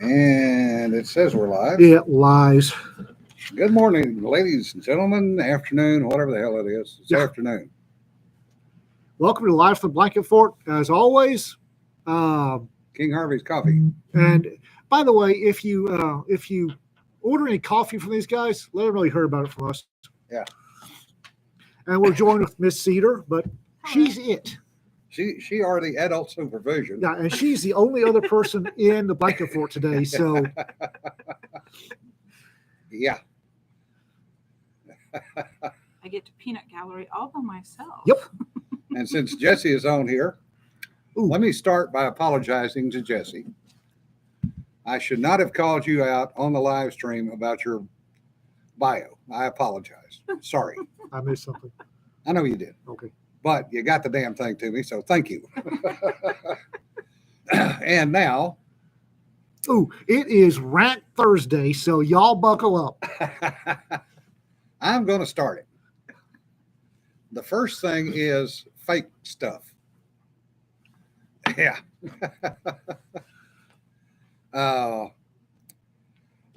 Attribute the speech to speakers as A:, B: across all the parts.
A: And it says we're live.
B: It lies.
A: Good morning, ladies and gentlemen, afternoon, whatever the hell it is. It's
B: Yeah.
A: afternoon.
B: Welcome to Live from the Blanket Fort, as always.
A: King Harvey's coffee.
B: And by the way, if you order any coffee from these guys, let them know you heard about it from us.
A: Yeah.
B: And we're joined with Miss Cedar, but she's it.
A: She are the adult supervision.
B: Yeah, and she's the only other person in the Blanket Fort today. So
A: Yeah.
C: I get to peanut gallery all by myself.
B: Yep.
A: And since Jesse is on here,
B: Ooh.
A: let me start by apologizing to Jesse. I should not have called you out on the live stream about your bio. I apologize. Sorry.
B: I missed something.
A: I know you did.
B: Okay.
A: But you got the damn thing to me, so thank you. And now,
B: Ooh, it is Rant Thursday, so y'all buckle up.
A: I'm going to start it. The first thing is fake stuff. Yeah. I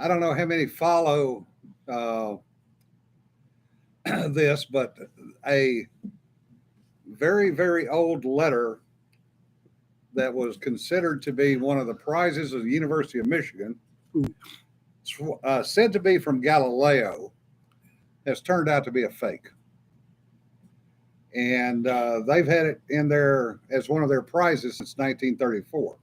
A: don't know how many follow this, but a very, very old letter that was considered to be one of the prizes of the University of Michigan, said to be from Galileo, has turned out to be a fake. And they've had it in there as one of their prizes since 1934.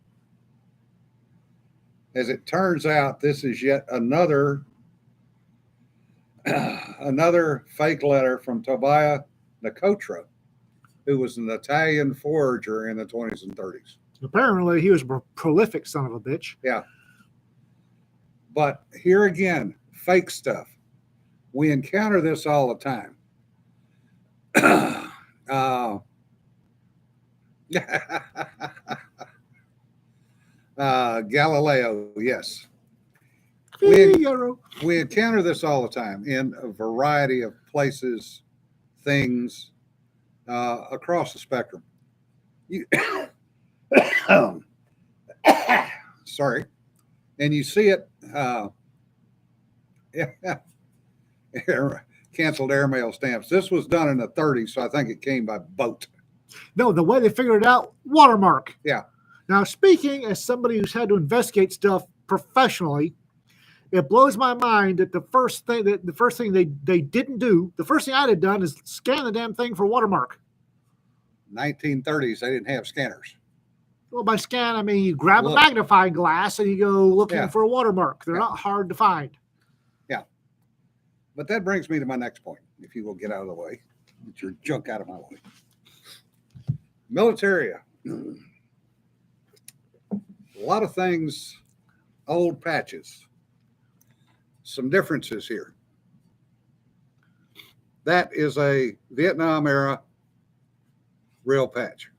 A: As it turns out, this is yet another fake letter from Tobias Nicotra, who was an Italian forager in the 20s and 30s.
B: Apparently, he was a prolific son of a bitch.
A: Yeah. But here again, fake stuff. We encounter this all the time. Galileo, yes. We encounter this all the time in a variety of places, things, across the spectrum. Sorry. And you see it, canceled airmail stamps. This was done in the 30s, so I think it came by boat.
B: No, the way they figured it out, watermark.
A: Yeah.
B: Now, speaking as somebody who's had to investigate stuff professionally, it blows my mind that the first thing they didn't do, the first thing I'd have done is scan the damn thing for watermark.
A: 1930s, they didn't have scanners.
B: Well, by scan, I mean you grab
A: Look.
B: a magnifying glass and you go looking
A: Yeah.
B: for a watermark. They're
A: Yeah.
B: not hard to find.
A: But that brings me to my next point, if you will get out of the way. Get your junk out of my way. Military. A lot of things, old patches. Some differences here. That is a Vietnam era real patch.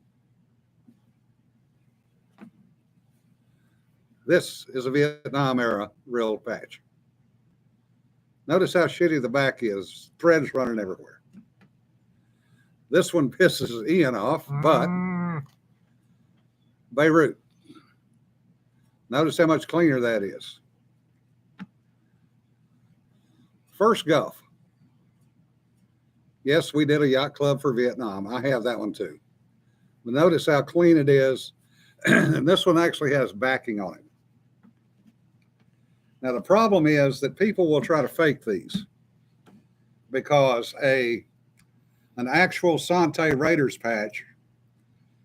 A: This is a Vietnam era real patch. Notice how shitty the back is. Threads running everywhere. This one pisses Ian off, but Beirut. Notice how much cleaner that is. First Gulf. Yes, we did a yacht club for Vietnam. I have that one too. But notice how clean it is. And this one actually has backing on it. Now, the problem is that people will try to fake these because an actual Sante Raiders patch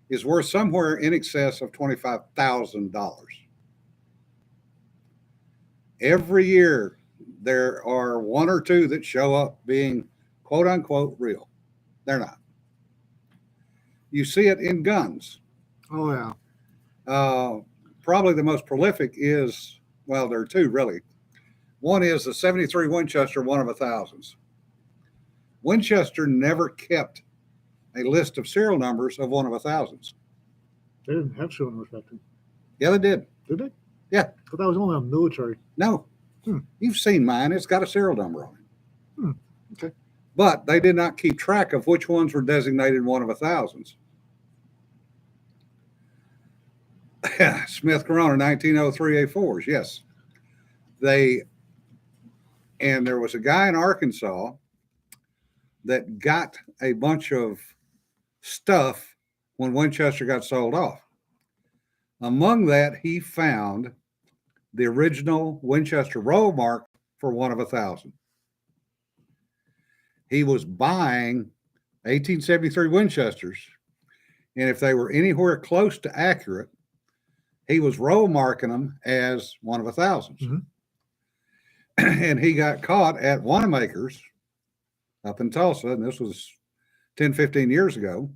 A: is worth somewhere in excess of $25,000. Every year, there are one or two that show up being quote unquote real. They're not. You see it in guns.
B: Oh, yeah.
A: Probably the most prolific is, well, there are two really. One is the 73 Winchester, one of 1,000s. Winchester never kept a list of serial numbers of one of 1,000s.
B: They didn't have serial numbers back then.
A: Yeah, they did.
B: Did they?
A: Yeah.
B: But that was only on military.
A: No. You've seen mine. It's got a serial number on it.
B: Okay.
A: But they did not keep track of which ones were designated one of 1,000s. Smith Corona 1903 A4s. Yes, they and there was a guy in Arkansas that got a bunch of stuff when Winchester got sold off. Among that, he found the original Winchester roll mark for 1 of 1,000. He was buying 1873 Winchesters, and if they were anywhere close to accurate, he was roll marking them as 1 of 1,000.
B: Mhm.
A: And he got caught at Wanamaker's up in Tulsa, and this was 10, 15 years ago,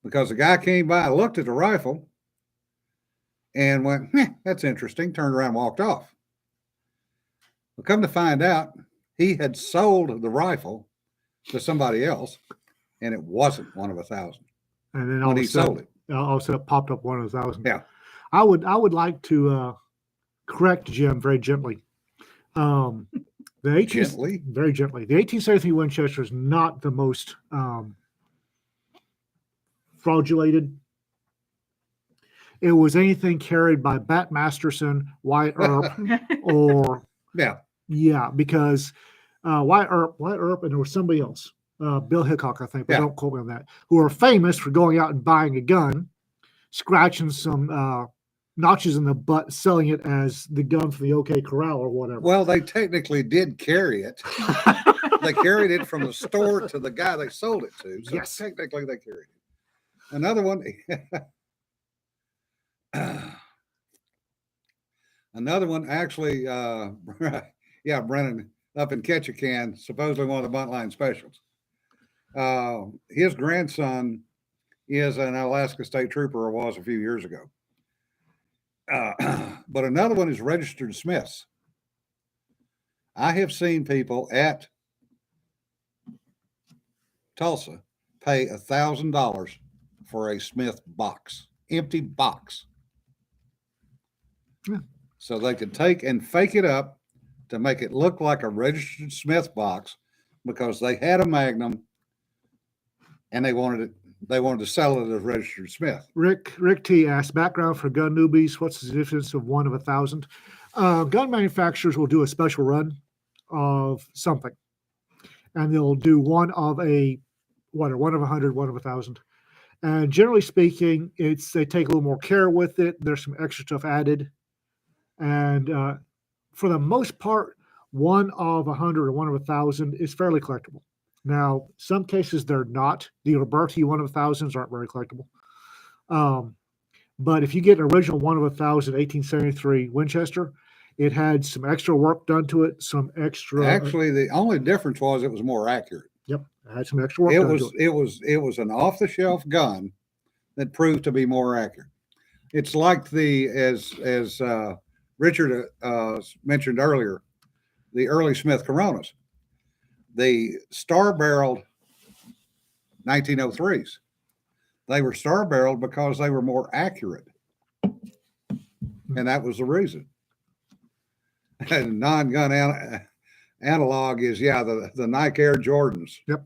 A: because the guy came by, looked at the rifle, and went, that's interesting, turned around and walked off. Well, come to find out, he had sold the rifle to somebody else, and it wasn't 1 of 1,000
B: And then all
A: when
B: of
A: he
B: a sudden,
A: sold it.
B: all of a sudden it popped up 1 of 1,000.
A: Yeah.
B: I would like to correct Jim very gently. The 18,
A: Gently?
B: very gently. The 1873 Winchester is not the most fraudulated. It was anything carried by Bat Masterson, Wyatt Earp, or
A: Yeah.
B: because Wyatt Earp, and there was somebody else, Bill Hickok, I think, but
A: Yeah.
B: don't quote me on that, who are famous for going out and buying a gun, scratching some notches in the butt, selling it as the gun from the OK Corral or whatever.
A: Well, they technically did carry it. They carried it from the store to the guy they sold it to. So
B: Yes.
A: technically they carried it. Another one. Another one actually, yeah, Brennan up in Ketchikan, supposedly one of the Buntline specials. His grandson is an Alaska State Trooper, or was a few years ago. But another one is registered Smiths. I have seen people at Tulsa pay $1,000 for a Smith box, empty box.
B: Yeah.
A: So they could take and fake it up to make it look like a registered Smith box because they had a Magnum and they wanted to sell it as registered Smith.
B: Rick T asked, background for gun newbies, what's the difference of 1 of 1,000? Gun manufacturers will do a special run of something, and they'll do 1 of 100, 1 of 1,000. And generally speaking, they take a little more care with it. There's some extra stuff added. And for the most part, 1 of 100 or 1 of 1,000 is fairly collectible. Now, some cases they're not. The Roberti 1 of 1,000s aren't very collectible. But if you get an original 1 of 1,000 1873 Winchester, it had some extra work done to it. Some extra.
A: Actually, the only difference was it was more accurate.
B: Yep, it had some extra work done to it.
A: It was an off the shelf gun that proved to be more accurate. It's like as Richard mentioned earlier, the early Smith Coronas, the star-barreled 1903s. They were star-barreled because they were more accurate, and that was the reason. And non-gun analog is the Nike Air Jordans.
B: Yep.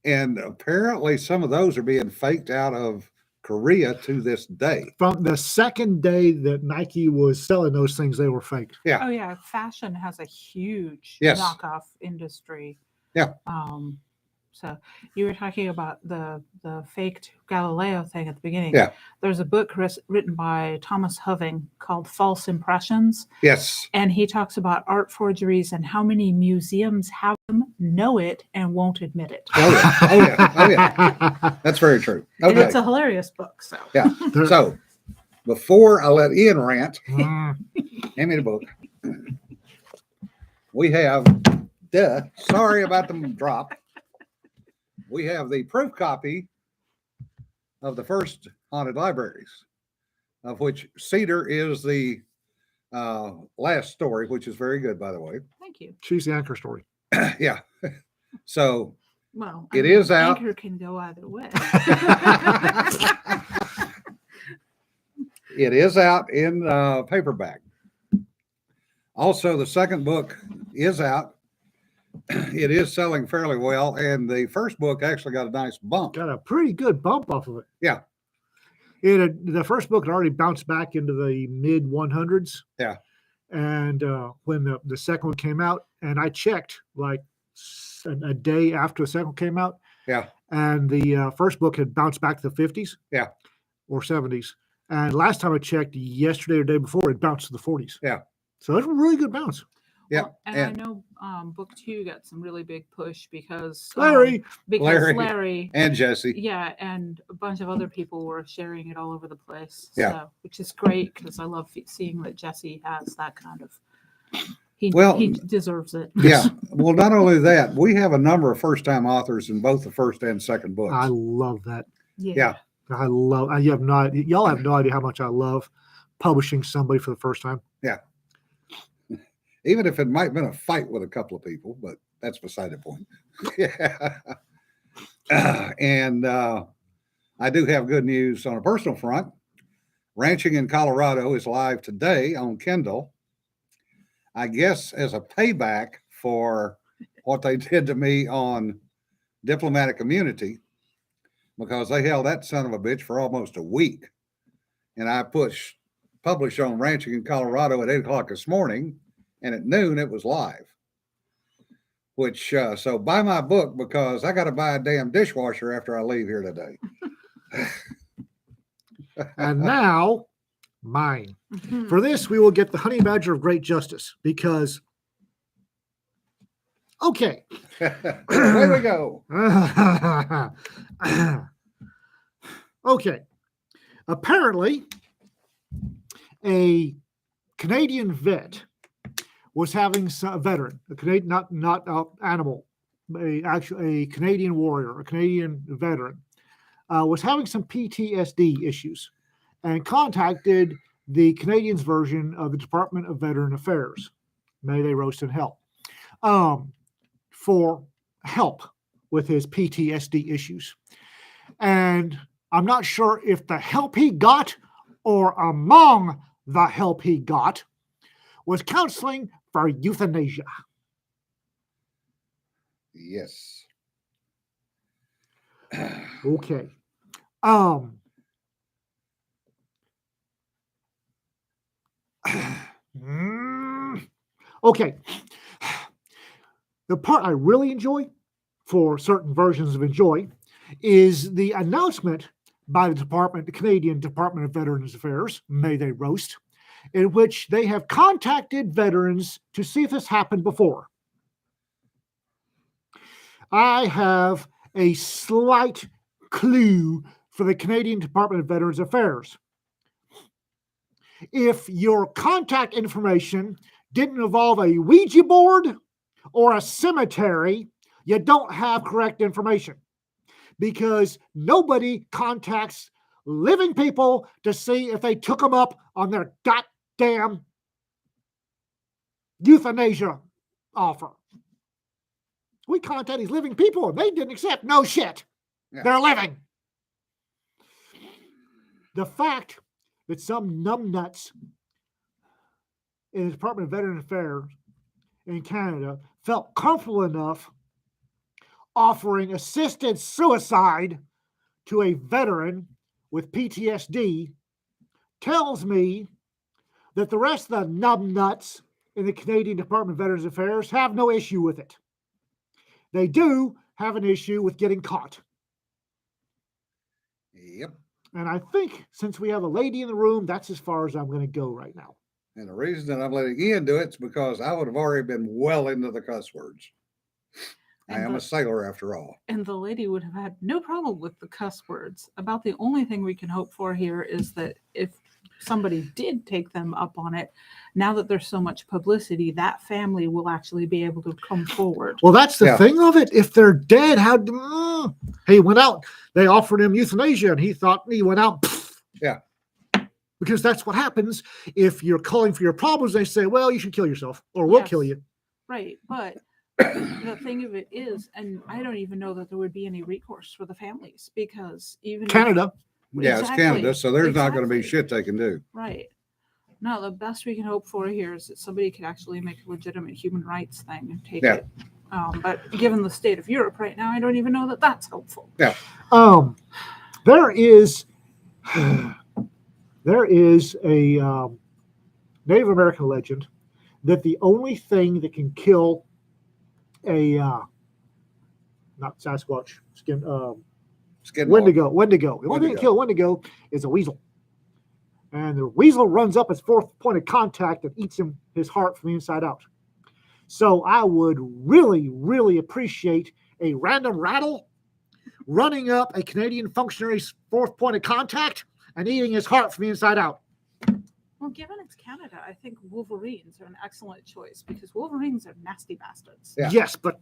A: And apparently some of those are being faked out of Korea to this day.
B: From the second day that Nike was selling those things, they were faked.
A: Yeah.
C: Oh yeah, fashion has a huge
A: Yes.
C: knockoff industry.
A: Yeah.
C: So you were talking about the faked Galileo thing at the beginning.
A: Yeah.
C: There's a book written by Thomas Hoving called False Impressions,
A: Yes.
C: and he talks about art forgeries and how many museums have them, know it, and won't admit it.
A: Oh yeah. Oh yeah. Oh yeah. That's very true.
C: And
A: Okay.
C: it's a hilarious book. So
A: Yeah. So before I let Ian rant,
B: Mm.
A: hand me the book. We have, sorry about the drop. We have the proof copy of the first haunted libraries, of which Cedar is the last story, which is very good, by the way.
C: thank you.
B: She's the anchor story.
A: Yeah. So
C: Well,
A: It is out.
C: Anchor can go either way.
A: it is out in paperback. Also, the second book is out. It is selling fairly well, and the first book actually got a nice bump.
B: Got a pretty good bump off of it.
A: Yeah.
B: The first book had already bounced back into the mid 100s.
A: Yeah.
B: And when the second one came out, and I checked like a day after the second one came out,
A: Yeah.
B: and the first book had bounced back to the 50s.
A: Yeah.
B: Or 70s. And last time I checked, yesterday or the day before, it bounced to the 40s.
A: Yeah.
B: So it's a really good bounce.
A: Yeah.
C: Well, and I know book 2 got some really big push because
B: Larry.
C: Larry
A: and Jesse.
C: Yeah, and a bunch of other people were sharing it all over the place.
A: Yeah.
C: So, which is great because I love seeing that Jesse has that kind of. He deserves it.
A: Yeah. Well, not only that, we have a number of first-time authors in both the first and second books.
B: I love that.
A: Yeah.
B: Y'all have no idea how much I love publishing somebody for the first time.
A: Yeah. Even if it might have been a fight with a couple of people, but that's beside the point. Yeah. And I do have good news on a personal front. Ranching in Colorado is live today on Kindle. I guess as a payback for what they did to me on Diplomatic Immunity, because they held that son of a bitch for almost a week. And I published on Ranching in Colorado at 8 o'clock this morning, and at noon it was live. Which, so buy my book because I got to buy a damn dishwasher after I leave here today.
B: And now, mine. For this, we will get the Honey Badger of Great Justice because, okay.
A: There we go.
B: Okay. Apparently, a Canadian vet was having a veteran, a Canadian, not animal, a Canadian warrior, a Canadian veteran, was having some PTSD issues, and contacted the Canadians version of the Department of Veteran Affairs, may they roast in hell, for help with his PTSD issues. And I'm not sure if the help he got or among the help he got was counseling for euthanasia.
A: Yes.
B: Okay. Okay. The part I really enjoy, for certain versions of enjoy, is the announcement by the Canadian Department of Veterans Affairs, may they roast, in which they have contacted veterans to see if this happened before. I have a slight clue for the Canadian Department of Veterans Affairs. If your contact information didn't involve a Ouija board or a cemetery, you don't have correct information, because nobody contacts living people to see if they took them up on their goddamn euthanasia offer. We contact these living people and they didn't accept. No shit. Yeah. They're living. The fact that some numbnuts in the Department of Veteran Affairs in Canada felt comfortable enough offering assisted suicide to a veteran with PTSD tells me that the rest of the numbnuts in the Canadian Department of Veterans Affairs have no issue with it. They do have an issue with getting caught.
A: Yep.
B: And I think since we have a lady in the room, that's as far as I'm going to go right now.
A: And the reason that I'm letting Ian do it is because I would have already been well into the cuss words. I am a sailor after all.
C: And the lady would have had no problem with the cuss words. About the only thing we can hope for here is that if somebody did take them up on it, now that there's so much publicity, that family will actually be able to come forward.
B: Well, that's the thing of it. If they're dead, he went out. They offered him euthanasia, and he thought he went out.
A: Yeah.
B: Because that's what happens if you're calling for your problems. They say, well, you should kill yourself, or we'll kill you.
C: Right, but the thing of it is, and I don't even know that there would be any recourse for the families, because even
B: Canada.
A: Yeah, it's Canada, so there's not going to be shit they can do.
C: Right. No, the best we can hope for here is that somebody could actually make a legitimate human rights thing and take it. But given the state of Europe right now, I don't even know that that's helpful.
A: Yeah.
B: There is There is a Native American legend that the only thing that can kill a not Sasquatch,
A: Skinwalker.
B: Wendigo. The only thing that
A: Wendigo.
B: can kill Wendigo is a weasel. And the weasel runs up his fourth point of contact and eats his heart from the inside out. So I would really, really appreciate a random rattle running up a Canadian functionary's fourth point of contact and eating his heart from the inside out.
C: Well, given it's Canada, I think wolverines are an excellent choice because wolverines are nasty bastards.
A: Yeah.
B: Yes, but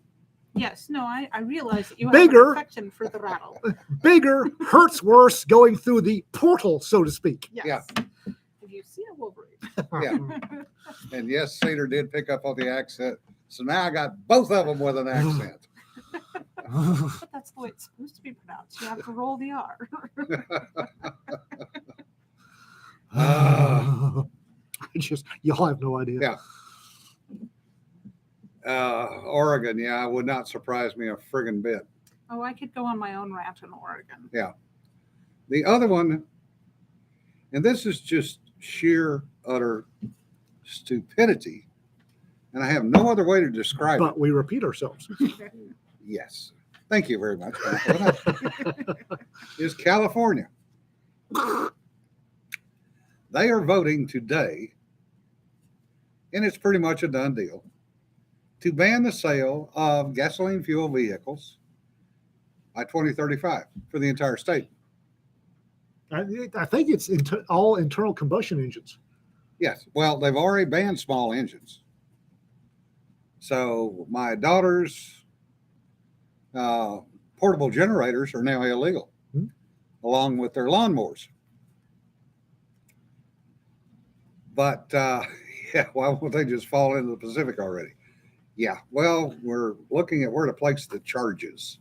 C: Yes, no, I realize that you have
B: Bigger.
C: an affection for the rattle.
B: bigger hurts worse going through the portal, so to speak.
C: Yes.
A: Yeah.
C: If you see a wolverine.
A: Yeah. And yes, Cedar did pick up on the accent. So now I got both of them with an accent.
C: But that's the way it's supposed to be pronounced. You have to roll the R.
B: Y'all have no idea.
A: Yeah. Oregon, yeah, would not surprise me a friggin' bit.
C: Oh, I could go on my own rant in Oregon.
A: The other one, and this is just sheer, utter stupidity, and I have no other way to describe
B: But we repeat ourselves.
A: it. Yes. Thank you very much. Is California. They are voting today, and it's pretty much a done deal, to ban the sale of gasoline fuel vehicles by 2035 for the entire state.
B: I think it's all internal combustion engines.
A: Yes. Well, they've already banned small engines. So my daughter's portable generators are now illegal, along with their lawnmowers. But yeah, why won't they just fall into the Pacific already? Yeah, well, we're looking at where to place the charges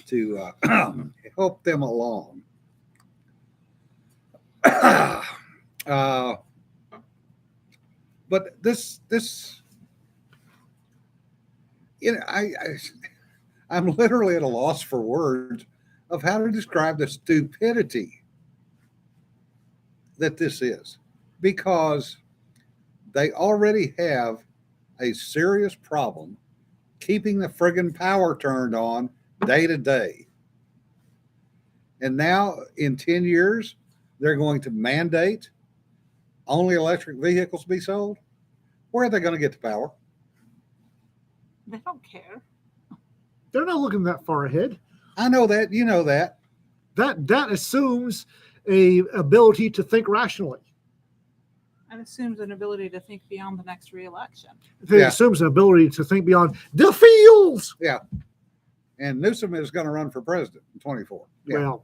A: to help them along. But this, you know, I'm literally at a loss for words of how to describe the stupidity that this is, because they already have a serious problem keeping the friggin' power turned on day to day. And now in 10 years, they're going to mandate only electric vehicles be sold. Where are they going to get the power?
C: They don't care.
B: They're not looking that far ahead.
A: I know that. You know that.
B: That assumes a ability to think rationally.
C: It assumes an ability to think beyond the next re-election.
B: It assumes an ability to think beyond the fields.
A: Yeah. And Newsom is going to run for president in 24. Yeah.
B: Well,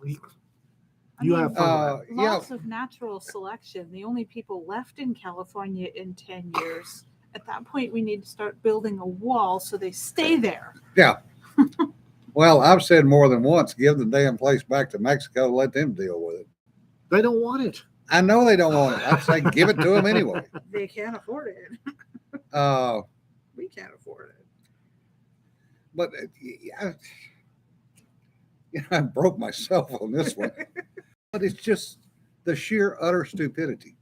C: I
B: you
C: mean,
B: have fun with that.
C: lots of natural selection. The only people left in California in 10 years. At that point, we need to start building a wall so they stay there.
A: Yeah. Well, I've said more than once, give the damn place back to Mexico, let them deal with it.
B: They don't want it.
A: I know they don't want it. I'd say give it to them anyway.
C: They can't afford it. We can't afford it.
A: But I broke myself on this one. But it's just the sheer utter stupidity.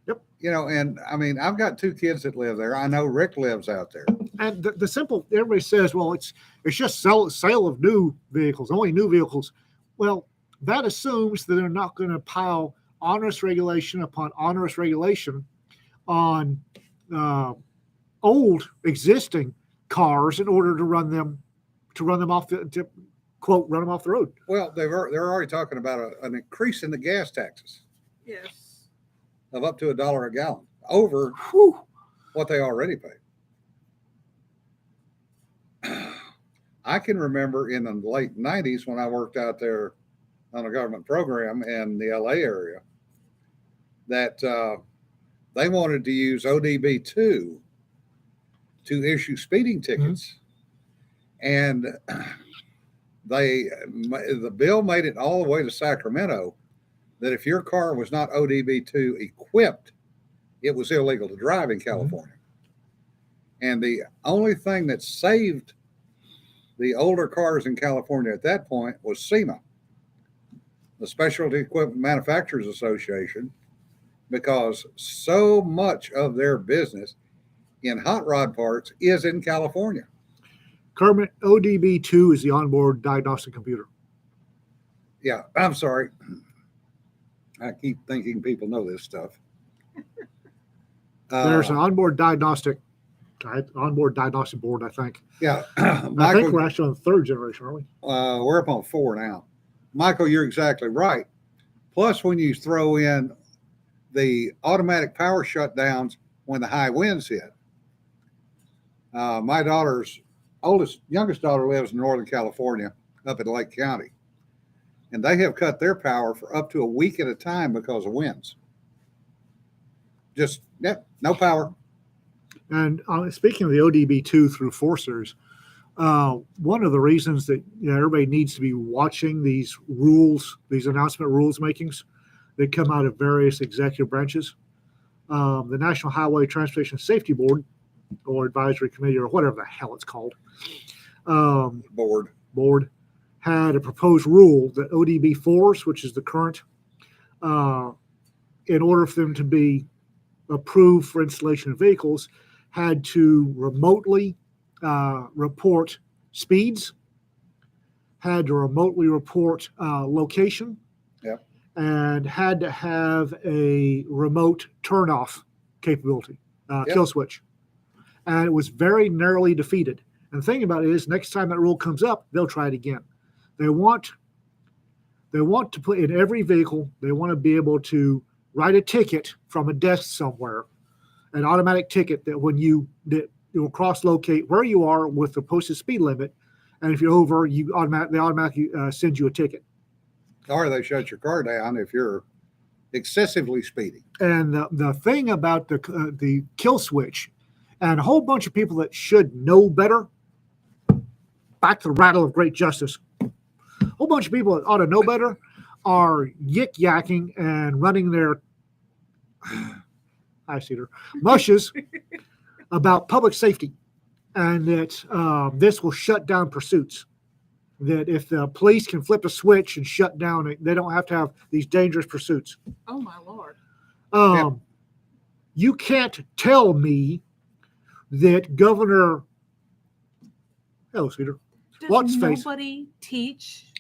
B: Yep.
A: You know, and I mean, I've got 2 kids that live there. I know Rick lives out there.
B: And the simple, everybody says, well, it's just sale of new vehicles, only new vehicles. Well, that assumes that they're not going to pile onerous regulation upon onerous regulation on old existing cars in order to run them off to quote run them off the road.
A: Well, they're already talking about an increase in the gas taxes
C: Yes.
A: of up to $1 a gallon over what they already pay. I can remember in the late 90s when I worked out there on a government program in the LA area that they wanted to use ODB2 to issue speeding tickets. And the bill made it all the way to Sacramento that if your car was not ODB2 equipped, it was illegal to drive in California. And the only thing that saved the older cars in California at that point was SEMA. the Specialty Equipment Manufacturers Association, because so much of their business in hot rod parts is in California.
B: Kermit, ODB2 is the onboard diagnostic computer.
A: Yeah, I'm sorry. I keep thinking people know this stuff.
B: There's an onboard diagnostic board, I think.
A: Yeah,
B: I
A: Michael,
B: think we're actually on the third generation, aren't we?
A: we're up on 4 now. Michael, you're exactly right. Plus, when you throw in the automatic power shutdowns when the high winds hit. My youngest daughter lives in Northern California, up in Lake County, and they have cut their power for up to a week at a time because of winds. Just no power.
B: And speaking of the ODB2 through 4 series, one of the reasons that everybody needs to be watching these rules, these announcement rules makings that come out of various executive branches, the National Highway Transportation Safety Board, or Advisory Committee, or whatever the hell it's called, board had a proposed rule that ODB4s, which is the current, in order for them to be approved for installation of vehicles, had to remotely report speeds, had to remotely report location,
A: Yep.
B: and had to have a remote turn-off capability, kill switch. And it was very narrowly defeated. And the thing about it is, next time that rule comes up, they'll try it again. They want to put in every vehicle, they want to be able to write a ticket from a desk somewhere, an automatic ticket that it will cross-locate where you are with the posted speed limit, and if you're over, they automatically send you a ticket.
A: Or they shut your car down if you're excessively speeding.
B: And the thing about the kill switch, and a whole bunch of people that should know better, back to the rattle of great justice, a whole bunch of people that ought to know better are yik-yakking and running their mushes about public safety, and that this will shut down pursuits. That if the police can flip a switch and shut down, they don't have to have these dangerous pursuits.
C: Oh my Lord.
B: You can't tell me that Governor, hello, Peter.
C: Does nobody teach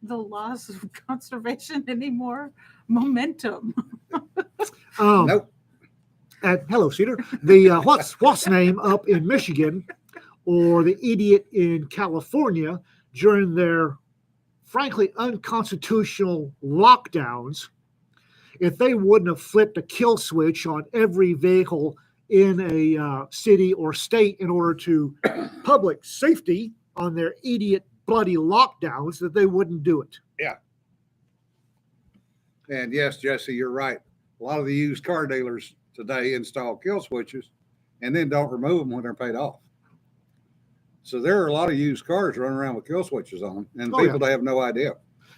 C: the laws of conservation anymore? Momentum.
A: Nope.
B: And hello, Cedar. The what's name up in Michigan, or the idiot in California during their frankly unconstitutional lockdowns, if they wouldn't have flipped a kill switch on every vehicle in a city or state in order to public safety on their idiot bloody lockdowns, that they wouldn't do it.
A: Yeah. And yes, Jesse, you're right. A lot of the used car dealers today install kill switches and then don't remove them when they're paid off. So there are a lot of used cars running around with kill switches on them, and people they have no idea.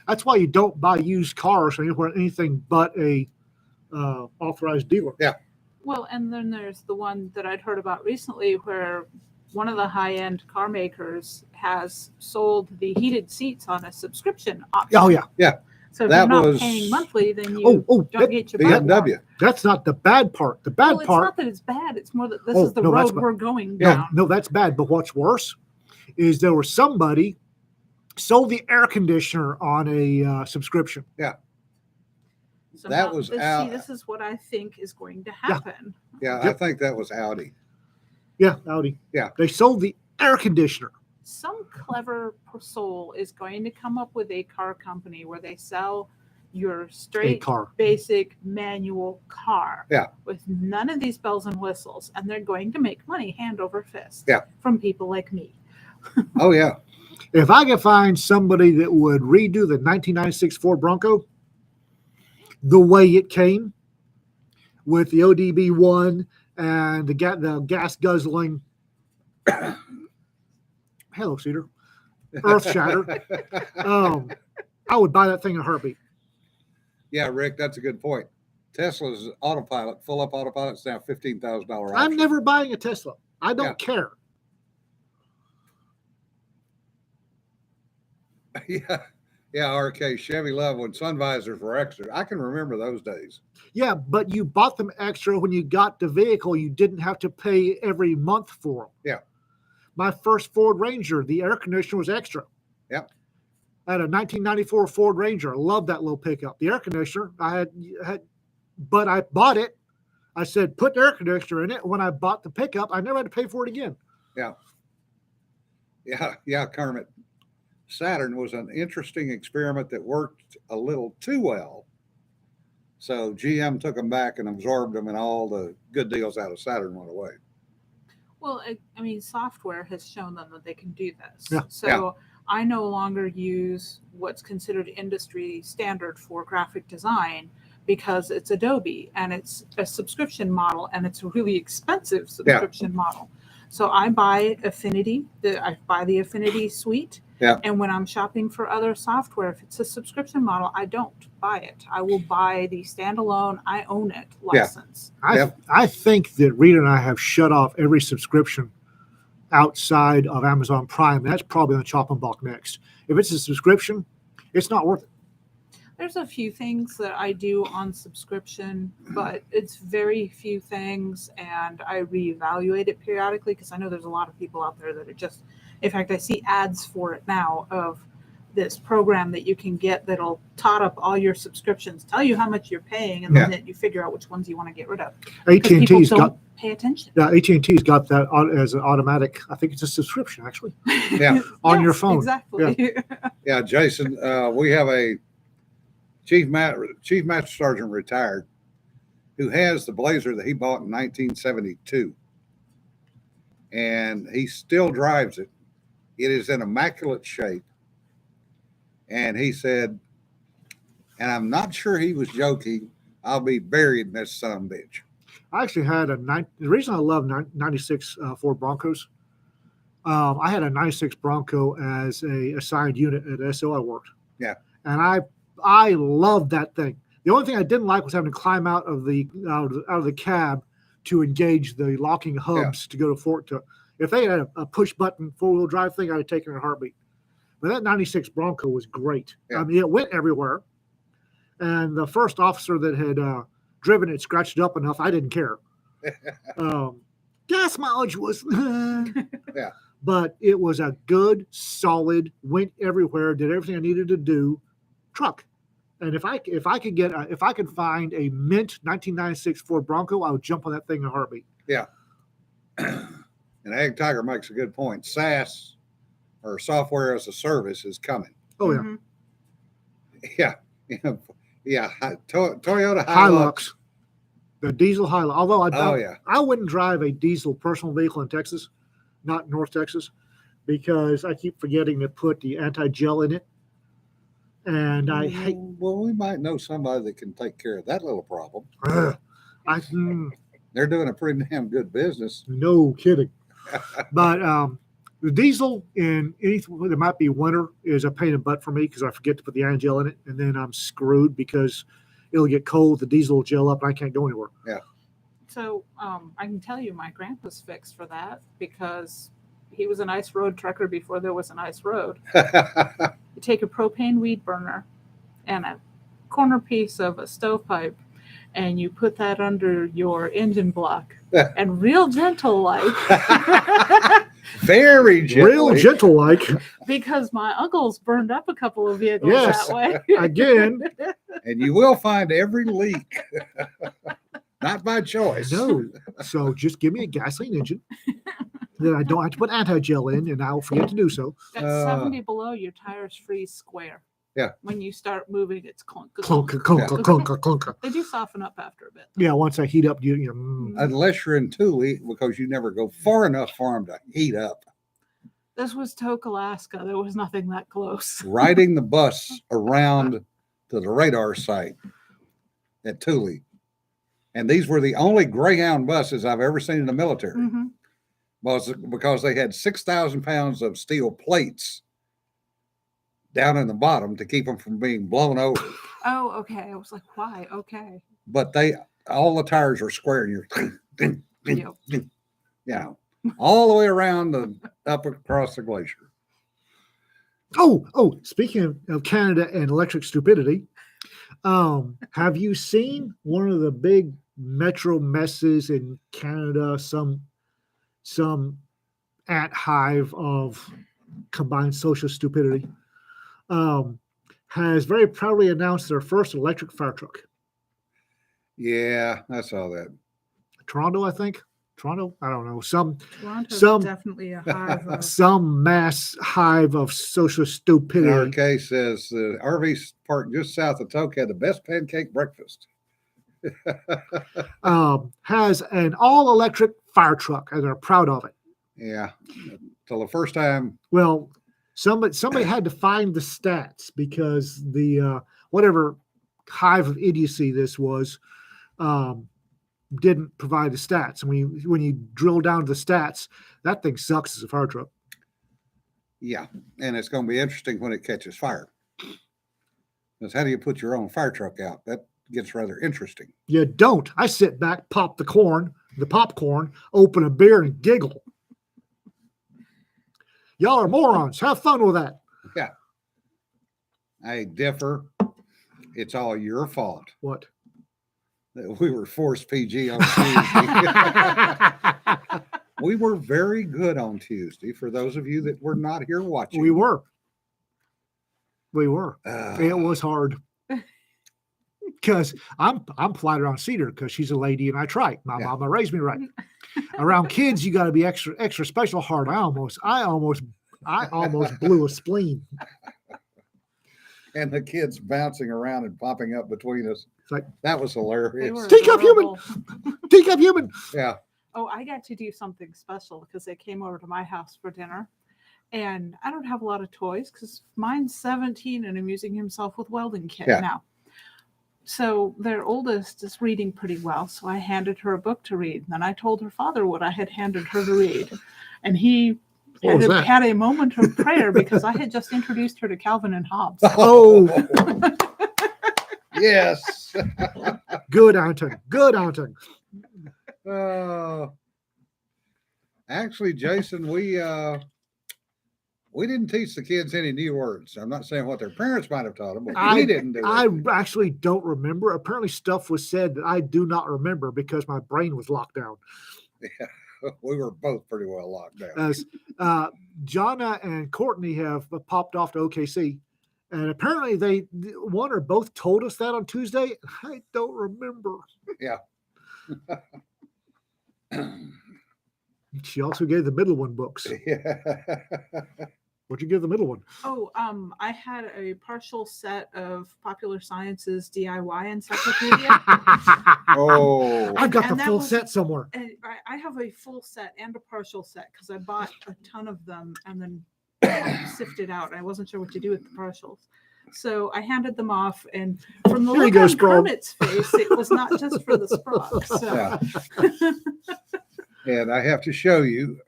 B: That's why you don't buy used cars anywhere, anything but a authorized dealer.
A: Yeah.
C: Well, and then there's the one that I'd heard about recently where one of the high-end car makers has sold the heated seats on a subscription option.
B: Oh, yeah.
A: Yeah.
C: So if
A: That
C: you're not
A: was-
C: paying monthly, then you don't get your butt
A: BMW.
B: That's not the bad part. The bad
C: It's
B: part.
C: not that it's bad. It's more that this
B: Oh,
C: is the
B: no, that's
C: road
B: bad.
C: we're going
B: Yeah,
C: down.
B: no, that's bad. But what's worse is there was somebody sold the air conditioner on a subscription.
C: So
A: That
C: now
A: was
C: this,
A: out.
C: this is what I think is going to happen.
A: Yeah, I
B: Yep.
A: think that was Audi.
B: Yeah, Audi.
A: Yeah.
B: They sold the air conditioner.
C: Some clever soul is going to come up with a car company where they sell your
B: A
C: straight
B: car.
C: basic manual car
A: Yeah.
C: with none of these bells and whistles, and they're going to make money hand over fist
A: Yeah.
C: from people like me.
A: Oh, yeah.
B: If I could find somebody that would redo the 1996 Ford Bronco the way it came, with the ODB1 and the gas guzzling, hello, Cedar, earth shatter, I would buy that thing in a heartbeat.
A: Yeah, Rick, that's a good point. Tesla's autopilot, full up autopilot, is now $15,000 option.
B: I'm never buying a Tesla. I don't care.
A: Yeah. Yeah, RK Chevy Love when sun visors were extra. I can remember those days.
B: Yeah, but you bought them extra when you got the vehicle. You didn't have to pay every month for them.
A: Yeah.
B: My first Ford Ranger, the air conditioner was extra.
A: Yep.
B: I had a 1994 Ford Ranger. I loved that little pickup. The air conditioner, but I bought it. I said, put the air conditioner in it. When I bought the pickup, I never had to pay for it again.
A: Yeah, Kermit. Saturn was an interesting experiment that worked a little too well. So GM took them back and absorbed them, and all the good deals out of Saturn went away.
C: Well, I mean, software has shown them that they can do this.
B: Yeah.
C: So I no longer use what's considered industry standard for graphic design because it's Adobe and it's a subscription model and it's a really expensive subscription model. So I buy Affinity, I buy the Affinity suite.
A: Yeah.
C: And when I'm shopping for other software, if it's a subscription model, I don't buy it. I will buy the standalone, I own it license.
B: I think that Rita and I have shut off every subscription outside of Amazon Prime. That's probably on chopping block next. If it's a subscription, it's not worth it.
C: There's a few things that I do on subscription, but it's very few things, and I reevaluate it periodically because I know there's a lot of people out there that are just, in fact, I see ads for it now of this program that you can get that'll tot up all your subscriptions, tell you how much you're paying, and then you figure out which ones you want to get rid of.
B: AT&T's got
C: pay attention.
B: Yeah, AT&T's got that as an automatic. I think it's a subscription actually.
A: Yeah.
B: On your phone.
C: Exactly.
A: Yeah, Jason, we have a Chief Master Sergeant retired who has the Blazer that he bought in 1972. And he still drives it. It is in immaculate shape. And he said, and I'm not sure he was joking, I'll be buried in this son of a bitch.
B: I actually had the reason I love 96 Ford Broncos, I had a 96 Bronco as a assigned unit at SO I worked.
A: Yeah.
B: And I loved that thing. The only thing I didn't like was having to climb out of the cab to engage the locking hubs to go to Fort. If they had a push button 4-wheel drive thing, I'd have taken it in a heartbeat. But that 96 Bronco was great.
A: Yeah.
B: I mean, it went everywhere. And the first officer that had driven it scratched it up enough, I didn't care. Gas mileage was,
A: Yeah.
B: But it was a good, solid, went everywhere, did everything I needed to do truck. And if I could find a mint 1996 Ford Bronco, I would jump on that thing in a heartbeat.
A: Yeah. And Ag Tiger makes a good point. SaaS, or software as a service, is coming.
B: Oh yeah.
C: Mm-hmm.
A: Yeah. Toyota
B: Hilux. The diesel Hilux. Although
A: Oh,
B: I wouldn't drive a diesel personal vehicle in Texas, not North Texas, because I keep forgetting to put the anti-gel in it. And I hate.
A: Well, we might know somebody that can take care of that little problem. They're doing a pretty damn good business.
B: No kidding. But the diesel in anything that might be winter is a pain in the butt for me because I forget to put the anti-gel in it, and then I'm screwed because it'll get cold, the diesel will gel up, and I can't go anywhere.
A: Yeah.
C: So I can tell you my grandpa's fixed for that because he was an ice road trucker before there was an ice road. You take a propane weed burner and a corner piece of a stovepipe and you put that under your engine block and real gentle like.
A: Very gentle.
B: Real gentle like.
C: Because my uncle's burned up a couple of vehicles
B: Yes.
C: that way.
B: Again.
A: And you will find every leak. Not by choice.
B: No. So just give me a gasoline engine. Then I don't have to put anti-gel in, and I'll forget to do so.
C: At 70 below, your tires freeze square.
A: Yeah.
C: When you start moving, it's clunk.
B: Clunker, clunker, clunker, clunker.
C: They do soften up after a bit.
B: Yeah, once I heat up,
A: Unless you're in Thule, because you never go far enough for them to heat up.
C: This was Tok, Alaska. There was nothing that close.
A: Riding the bus around to the radar site at Thule. And these were the only Greyhound buses I've ever seen in the military.
C: Mm-hmm.
A: Because they had 6,000 pounds of steel plates down in the bottom to keep them from being blown over.
C: Oh, okay. I was like, why? Okay.
A: But all the tires are square, and you're
C: Yep.
A: all the way around up across the glacier.
B: Speaking of Canada and electric stupidity, have you seen one of the big metro messes in Canada? Some ant hive of combined social stupidity. Has very proudly announced their first electric fire truck.
A: Yeah, I saw that.
B: Toronto, I think. Toronto, I don't know.
C: Toronto's
B: some
C: definitely a hive of
B: some mass hive of social
A: In our
B: stupidity.
A: case, says the RV park just south of Tok had the best pancake breakfast.
B: Has an all-electric fire truck, and they're proud of it.
A: Yeah. Till the first time.
B: Well, somebody had to find the stats because the whatever hive of idiocy this was didn't provide the stats. And when you drill down to the stats, that thing sucks as a fire truck.
A: Yeah. And it's going to be interesting when it catches fire. Because how do you put your own fire truck out? That gets rather interesting.
B: You don't. I sit back, pop the popcorn, open a beer, and giggle. Y'all are morons. Have fun with that.
A: Yeah. I differ. It's all your fault
B: What?
A: that we were forced PG on Tuesday. We were very good on Tuesday for those of you that were not here watching.
B: We were. It was hard. Because I'm flat around Cedar because she's a lady and I try. My mama raised me right. Around kids, you got to be extra special hard. I almost blew a spleen.
A: And the kids bouncing around and popping up between us.
B: It's like,
A: that was hilarious.
B: Teacup human. Teacup human.
A: Yeah.
C: Oh, I got to do something special because they came over to my house for dinner. And I don't have a lot of toys because mine's 17 and amusing himself with welding kit now. So their oldest is reading pretty well. So I handed her a book to read. Then I told her father what I had handed her to read. And he had a moment of prayer because I had just introduced her to Calvin and Hobbes.
B: Oh.
A: Yes.
B: Good, Anton. Good, Anton.
A: Actually, Jason, we didn't teach the kids any new words. I'm not saying what their parents might have taught them, but we didn't do it.
B: I actually don't remember. Apparently stuff was said that I do not remember because my brain was locked down.
A: Yeah, we were both pretty well locked down.
B: As Jonna and Courtney have popped off to OKC. And apparently one or both told us that on Tuesday. I don't remember.
A: Yeah.
B: She also gave the middle one books.
A: Yeah.
B: What'd you give the middle one?
C: Oh, I had a partial set of Popular Science's DIY encyclopedia.
A: Oh.
B: I've got the full set somewhere.
C: And I have a full set and a partial set because I bought a ton of them and then sifted out. I wasn't sure what to do with the partials. So I handed them off, and from the look on Kermit's face, it was not just for the Sprog. So.
A: Yeah. And I have to show you,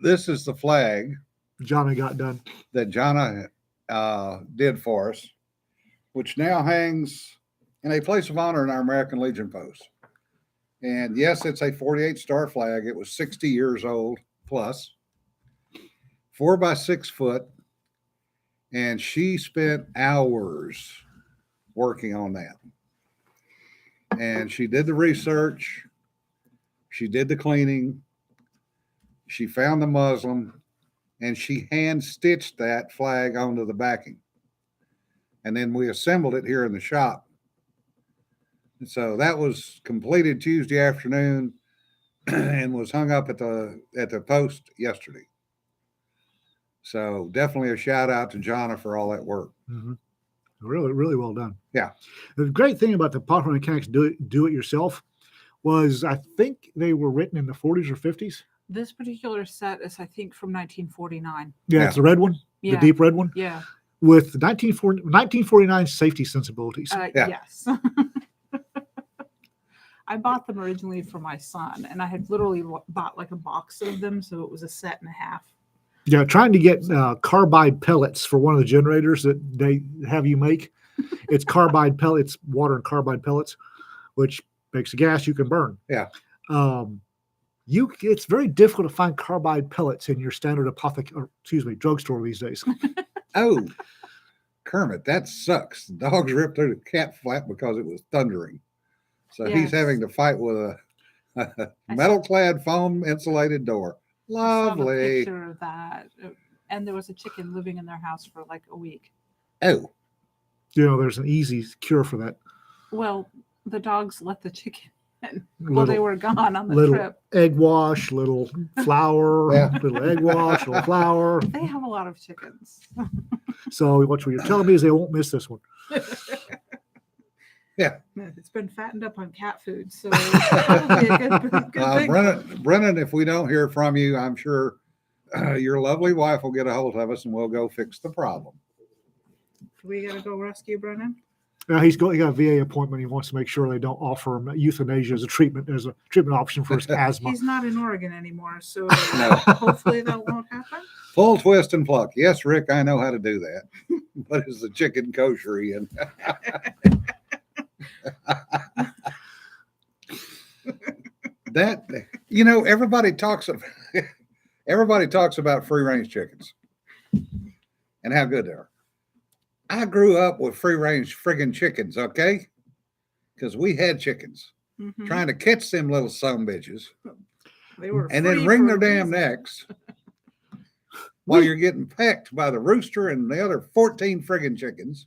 A: this is the flag
B: Jonna got done.
A: that Jonna did for us, which now hangs in a place of honor in our American Legion post. And yes, it's a 48-star flag. It was 60 years old plus, 4 by 6 foot. And she spent hours working on that. And she did the research. She did the cleaning. She found the muslin, and she hand stitched that flag onto the backing. And then we assembled it here in the shop. And so that was completed Tuesday afternoon and was hung up at the post yesterday. So definitely a shout out to Jonna for all that work.
B: Mm-hmm. Really, really well done.
A: Yeah.
B: The great thing about the Popular Mechanics do it yourself was I think they were written in the 40s or 50s.
C: This particular set is, I think, from 1949.
B: Yeah, it's the red one, the deep red one.
C: Yeah.
B: With 1949 safety sensibilities.
C: Yes. I bought them originally for my son, and I had literally bought like a box of them, so it was a set and a half.
B: Yeah, trying to get carbide pellets for one of the generators that they have you make. It's carbide pellets, water and carbide pellets, which makes a gas you can burn.
A: Yeah.
B: It's very difficult to find carbide pellets in your standard drugstore these days.
A: Oh, Kermit, that sucks. The dogs ripped through the cat flap because it was thundering. So he's
C: Yes.
A: having to fight with a
C: I
A: metal-clad foam insulated door.
C: I saw the
A: Lovely.
C: picture of that. And there was a chicken living in their house for like a week.
A: Oh,
B: There's an easy cure for that.
C: Well, the dogs let the chicken in while they
B: Little,
C: were gone on the
B: little
C: trip.
B: egg wash, little flour,
A: Yeah.
B: little egg wash, little flour.
C: They have a lot of chickens.
B: So what you're telling me is they won't miss this one.
A: yeah.
C: It's been fattened up on cat food, so it's probably a good thing.
A: Brennan, if we don't hear from you, I'm sure your lovely wife will get a hold of us and we'll go fix the problem.
C: We got to go rescue Brennan.
B: He got a VA appointment. He wants to make sure they don't offer him euthanasia as a treatment option for his asthma.
C: He's not in Oregon anymore, so
A: No.
C: hopefully that won't happen.
A: Full twist and pluck. Yes, Rick, I know how to do that. But is the chicken kosher, Ian? That everybody talks about free range chickens and how good they are. I grew up with free range friggin' chickens, okay? Because we had chickens
C: Mhm.
A: trying to catch them little son bitches
C: They were
A: and then
C: free
A: wring
C: for
A: their
C: a
A: damn
C: reason.
A: necks while you're getting pecked by the rooster and the other 14 friggin' chickens.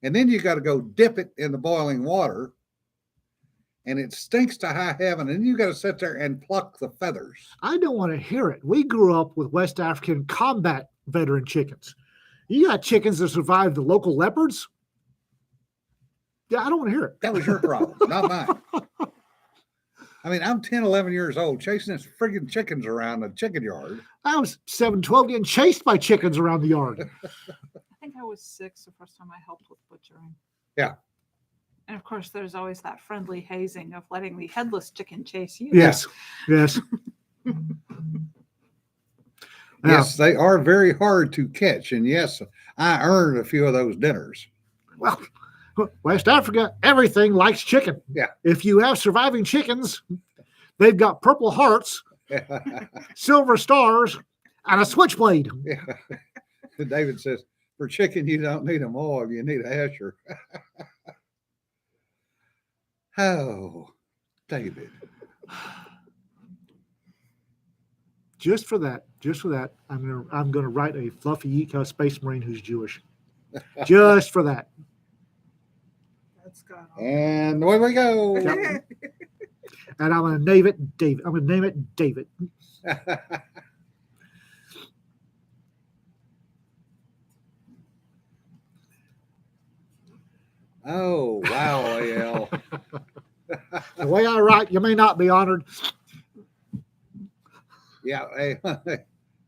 A: And then you got to go dip it in the boiling water and it stinks to high heaven. And you got to sit there and pluck the feathers.
B: I don't want to hear it. We grew up with West African combat veteran chickens. You got chickens that survived the local leopards? Yeah, I don't want to hear it.
A: That was your problem, not mine. I mean, I'm 10, 11 years old chasing this friggin' chickens around the chicken yard.
B: I was 7, 12 getting chased by chickens around the yard.
C: I think I was 6 the first time I helped with butchering.
A: Yeah.
C: And of course, there's always that friendly hazing of letting the headless chicken chase you.
B: Yes, yes.
A: Yes, they are very hard to catch. And yes, I earned a few of those dinners.
B: Well, West Africa, everything likes chicken.
A: Yeah.
B: If you have surviving chickens, they've got purple hearts, silver stars, and a switchblade.
A: Yeah. David says, for chicken, you don't need a morgue, you need a Hesher. Oh, David.
B: Just for that, I'm gonna write a fluffy space marine who's Jewish. Just for that.
C: That's got
A: And away we go.
B: Yep. And I'm gonna name it David. I'm gonna name it David.
A: Oh, wow, AL.
B: The way I write, you may not be honored.
A: Yeah, hey,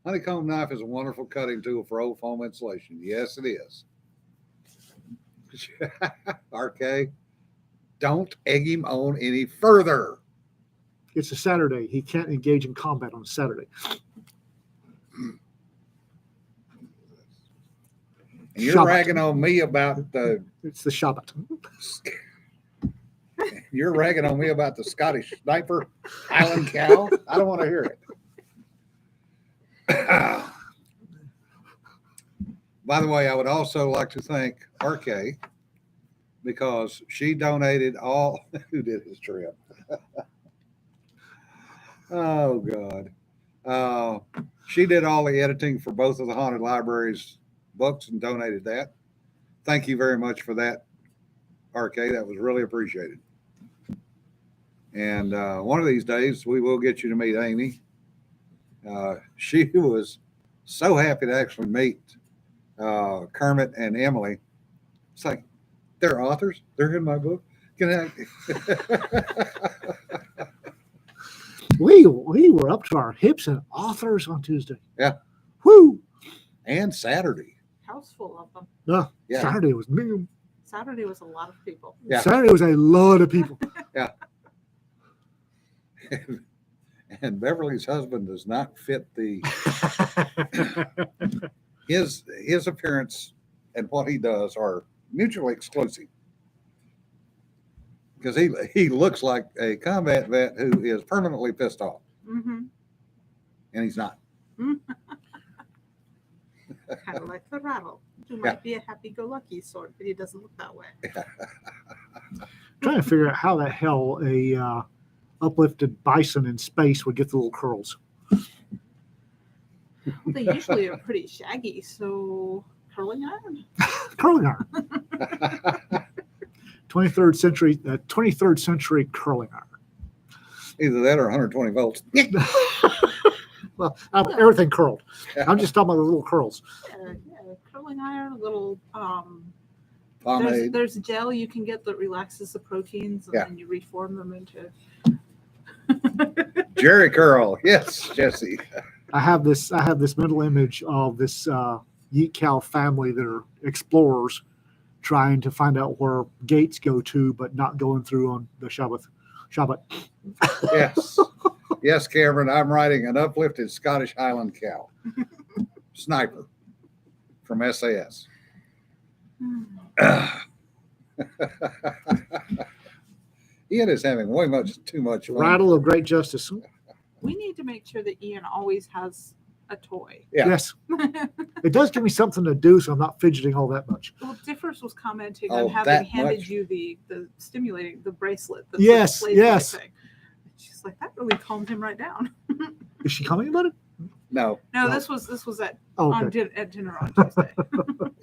A: honeycomb knife is a wonderful cutting tool for old foam insulation. Yes, it is. RK, don't egg him on any further.
B: It's a Saturday. He can't engage in combat on a Saturday.
A: And you're
B: Shabbat.
A: ragging on me about
B: It's the Shabbat.
A: You're ragging on me about the Scottish sniper Highland cow. I don't want to hear it. By the way, I would also like to thank RK because she donated all who did his trip. Oh God. She did all the editing for both of the Haunted Libraries books and donated that. Thank you very much for that, RK. That was really appreciated. And one of these days, we will get you to meet Amy. She was so happy to actually meet Kermit and Emily. It's like, they're authors. They're in my book. Can I?
B: We were up to our hips in authors on Tuesday.
A: Yeah.
B: Woo!
A: And Saturday.
C: house full of them.
B: No,
A: Yeah.
B: Saturday was new.
C: Saturday was a lot of people.
A: Yeah.
B: Saturday was a lot of people.
A: And Beverly's husband does not fit the his appearance and what he does are mutually exclusive. Because he looks like a combat vet who is permanently pissed off,
C: Mm-hmm.
A: and he's not.
C: Kind of like the rattle. He might be a happy-go-lucky sort, but he doesn't look that way.
B: Trying to figure out how the hell a uplifted bison in space would get the little curls.
C: They usually are pretty shaggy, so curling iron.
B: Curling iron. 23rd century curling iron.
A: Either that or 120 volts.
B: Well, everything curled. I'm just talking about the little curls.
C: Yeah, curling iron, a little
A: Pomade.
C: there's gel you can get that relaxes the proteins, and then you reform them into
A: Jerry curl. Yes, Jesse.
B: I have this mental image of this Yeet Cow family that are explorers trying to find out where gates go to, but not going through on the Shabbat.
A: Yes. Yes, Cameron, I'm riding an uplifted Scottish Highland cow. Sniper from SAS. Ian is having too much fun.
B: Rattle of great justice.
C: We need to make sure that Ian always has a toy.
A: Yeah.
B: Yes. It does give me something to do, so I'm not fidgeting all that much.
C: Well, Differs was commenting
A: Oh,
C: on having
A: that
C: handed
A: much?
C: you the stimulating, the bracelet. That
B: Yes,
C: plays
B: yes.
C: everything. She's like, that really calmed him right down.
B: Is she coming about it?
A: No.
C: No,
B: No.
C: this was at
B: Oh,
C: on
B: okay.
C: at dinner on Tuesday.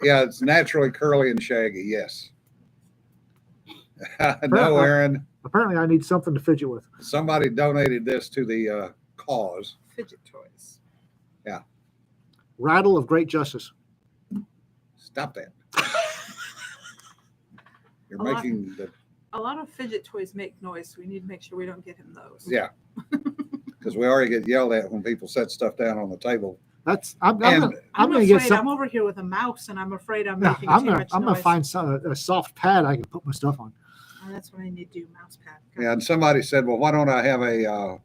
A: Yeah, it's naturally curly and shaggy. Yes. No, Aaron.
B: Apparently, I need something to fidget with.
A: Somebody donated this to the cause.
C: Fidget toys.
B: Rattle of great justice.
A: Stop that. You're
C: A lot.
A: making the
C: A lot of fidget toys make noise, so we need to make sure we don't get him those.
A: yeah. Because we already get yelled at when people set stuff down on the table.
B: That's I'm
A: And-
B: gonna
C: I'm
B: get
C: afraid
B: some.
C: I'm over here with a mouse, and I'm afraid I'm
B: Yeah,
C: making
B: I'm
C: too
B: gonna
C: much
B: I'm gonna
C: noise.
B: find a soft pad I can put my stuff on.
C: Oh, that's what I need to do. Mouse pad.
A: Yeah, and somebody said, "Well, why don't I have a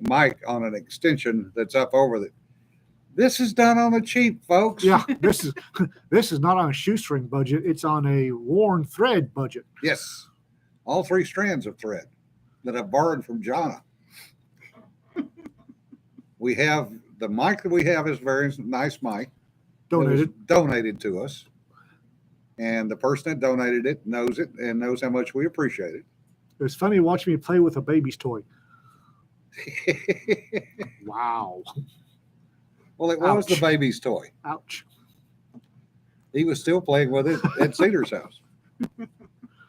A: mic on an extension that's up over it?" This is done on the cheap, folks.
B: Yeah, this is not on a shoestring budget. It's on a worn thread budget.
A: Yes, all 3 strands of thread that I borrowed from Jonna. We have the mic that we have is a very nice mic.
B: Donated.
A: It was donated to us, and the person that donated it knows it and knows how much we appreciate
B: It was funny watching me play with a baby's toy.
A: it.
B: Wow.
A: Well, it was the
B: Ouch.
A: baby's toy.
B: Ouch.
A: He was still playing with it at Cedar's house.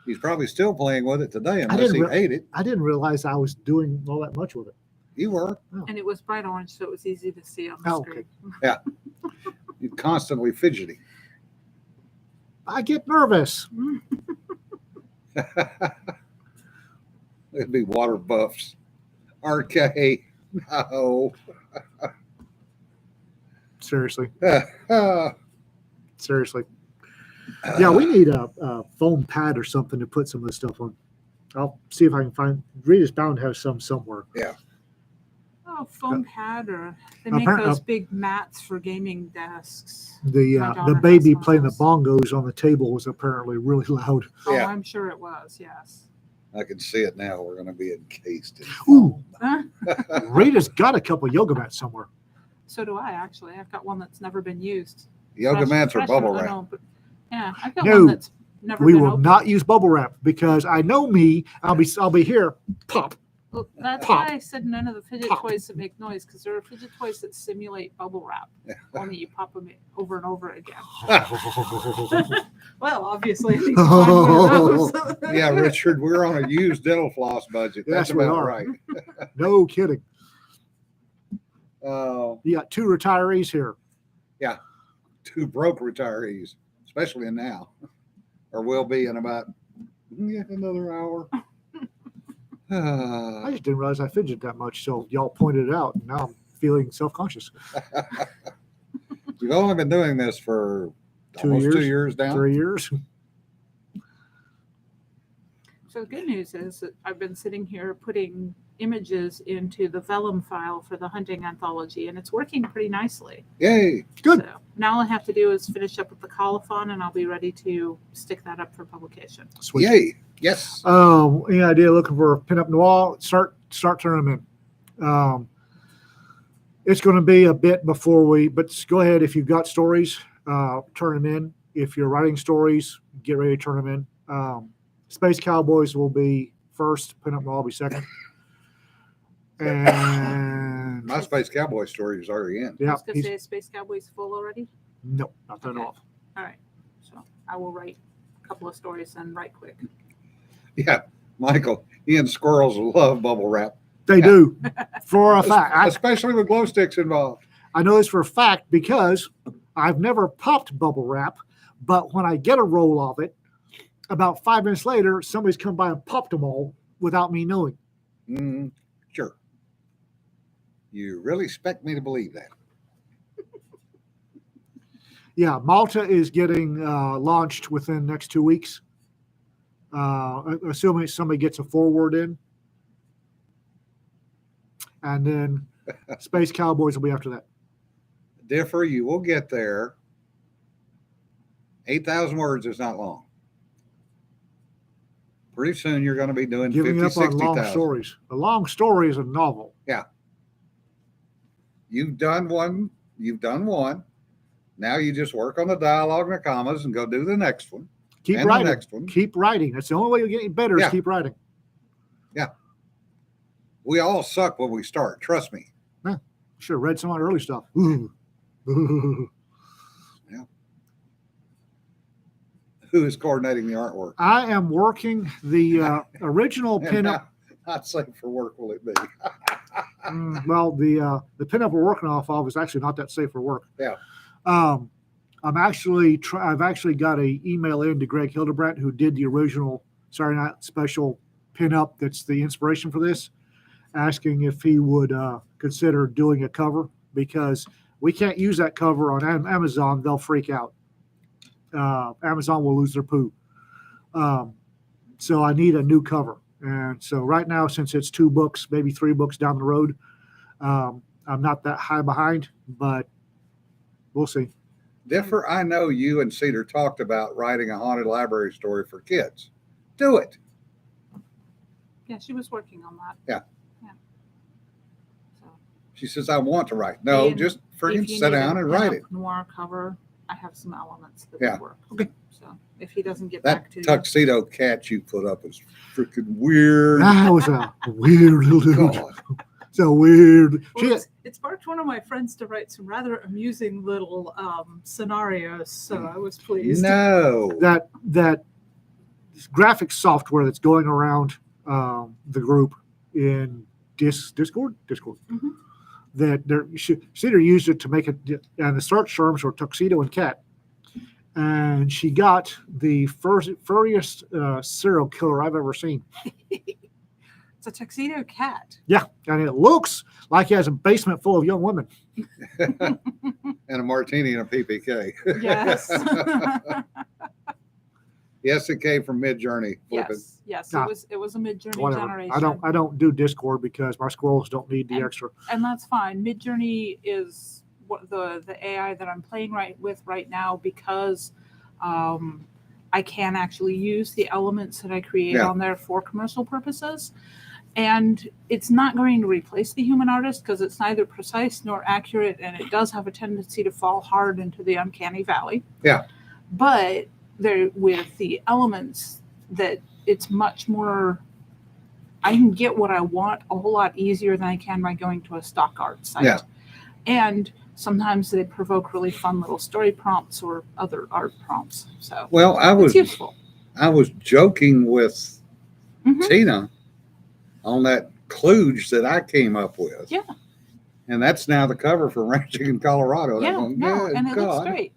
A: He's probably still playing with it today unless he
B: didn't
A: ate it.
B: I didn't realize I was doing all that much with it.
A: You were.
C: And it was bright orange, so it was easy to see on the
B: Oh,
C: screen.
A: You're constantly fidgeting.
B: I get nervous.
A: It'd be water buffs. RK. No.
B: Seriously. Seriously. Yeah, we need a foam pad or something to put some of this stuff on. I'll see if I can find. Rita's bound to have some somewhere.
C: Oh, foam pad, or they make
B: Apparent-
C: those big mats for gaming desks.
B: The
C: My daughter has
B: baby
C: one of
B: playing the
C: those.
B: bongos on the table was apparently really loud.
C: Oh,
A: Yeah.
C: I'm sure it was. Yes.
A: I can see it now. We're going to be encased in
B: Ooh.
A: foam.
B: Rita's got a couple yoga mats somewhere.
C: So do I, actually. I've got one that's never been used.
A: Yoga mats are bubble
C: I
A: wrap.
C: know, but yeah, I've got
B: No,
C: one that's never
B: We
C: been
B: will
C: opened.
B: not use bubble wrap because I know me. I'll be here. Pop.
C: Well, that's
B: Pop.
C: why I said none of the fidget
B: Pop.
C: toys that make noise, because there are fidget toys that simulate bubble wrap. Only you pop them over and over again. Well, obviously, at least you find one of those.
A: Yeah, Richard, we're on a used dental floss budget. That's
B: Yes, we
A: about
B: are.
A: right.
B: No kidding.
A: Uh,
B: You got 2 retirees here.
A: 2 broke retirees, especially now, or will be in about another hour.
B: I just didn't realize I fidgeted that much, so y'all pointed it out, and now I'm feeling self-conscious.
A: You've only been doing this for
B: 2
A: almost
B: years?
A: 2 years now.
B: 3 years.
C: So the good news is that I've been sitting here putting images into the vellum file for the hunting anthology, and it's working pretty nicely.
A: Yay!
B: Good.
C: So now all I have to do is finish up with the colophon, and I'll be ready to stick that up for publication.
B: Sweet.
A: Yay! Yes.
B: Any idea looking for a pinup noir? Start turning them in. It's going to be a bit before but go ahead. If you've got stories, turn them in. If you're writing stories, get ready to turn them in. Space Cowboys will be first. Pinup will be second. And
A: My Space Cowboy story is already in.
C: I
B: yeah,
C: was going to say, Space Cowboys full already?
B: no, not that
C: Okay.
B: off.
C: All right. So I will write a couple of stories and write quick.
A: Yeah, Michael, he and squirrels love bubble wrap,
B: They do, for a fact.
A: especially with glow sticks involved.
B: I know this for a fact because I've never popped bubble wrap, but when I get a roll of it, about 5 minutes later, somebody's come by and popped them all without me knowing.
A: Sure. You really expect me to believe that?
B: Yeah, Malta is getting launched within the next 2 weeks. Assuming somebody gets a forward in. And then Space Cowboys will be after that.
A: Differ, you will get there. 8,000 words is not long. Pretty soon you're going to be doing
B: Giving
A: 50,
B: up on long
A: 60,000.
B: stories. A long story is a novel.
A: You've done one. Now you just work on the dialogue and the commas and go do the next one.
B: Keep
A: And the
B: writing.
A: next one.
B: Keep writing. That's the only way you're getting better is
A: Yeah.
B: keep writing.
A: We all suck when we start. Trust me.
B: Sure, read some of the early stuff. Ooh.
A: Who is coordinating the artwork?
B: I am working the original
A: And
B: pinup.
A: not safe for work will it be?
B: Well, the pinup we're working off of is actually not that safe for work.
A: Yeah.
B: I've actually got a email in to Greg Hildebrandt, who did the original Saturday Night Special pinup. That's the inspiration for this, asking if he would consider doing a cover, because we can't use that cover on Amazon. They'll freak out. Amazon will lose their poo. So I need a new cover. And so right now, since it's 2 books, maybe 3 books down the road, I'm not that high behind, but we'll see.
A: Differ, I know you and Cedar talked about writing a haunted library story for kids. Do it.
C: Yeah, she was working on that.
A: Yeah.
C: So
A: She says, I want to write. No,
C: And
A: just
C: if
A: freaking
C: you
A: sit
C: need
A: down
C: a
A: and write
C: pinup
A: it.
C: Noir cover, I have some elements that
A: Yeah.
C: would work.
A: Okay.
C: So if he doesn't get
A: That
C: back to
A: tuxedo cat you put up is freaking weird.
B: That was a weird little dude.
A: God.
B: So weird.
C: you, it sparked one of my friends to write some rather amusing little scenarios. So I was pleased.
A: No.
B: that graphic software that's going around the group in Discord.
C: Mhm.
B: That Cedar used it to make it, and the search terms were tuxedo and cat, and she got the furriest serial killer I've ever seen.
C: It's a tuxedo cat.
B: Yeah, and it looks like he has a basement full of young women.
A: And a martini and a PPK.
C: Yes.
A: Yes, it came from Mid Journey.
C: Yes.
B: Nah.
C: It was a Mid-Journey
B: Whatever.
C: generation.
B: I don't do Discord because my squirrels don't need the extra.
C: And that's fine. Mid-Journey is what the AI that I'm playing with right now, because I can actually use the elements that I create
A: Yeah.
C: on there for commercial purposes. And it's not going to replace the human artist, because it's neither precise nor accurate, and it does have a tendency to fall hard into the uncanny valley.
A: Yeah.
C: But there, with the elements, that it's much more, I can get what I want a whole lot easier than I can by going to a stock art site.
A: Yeah.
C: And sometimes they provoke really fun little story prompts or other art prompts. So
A: Well,
C: it's useful.
A: I was joking with
C: Mhm.
A: Tina on that kludge that I came up with.
C: Yeah.
A: And that's now the cover for Ranching in Colorado. And I'm
C: Yeah,
A: going,
C: no,
A: "Good
C: and it
A: God."
C: looks great.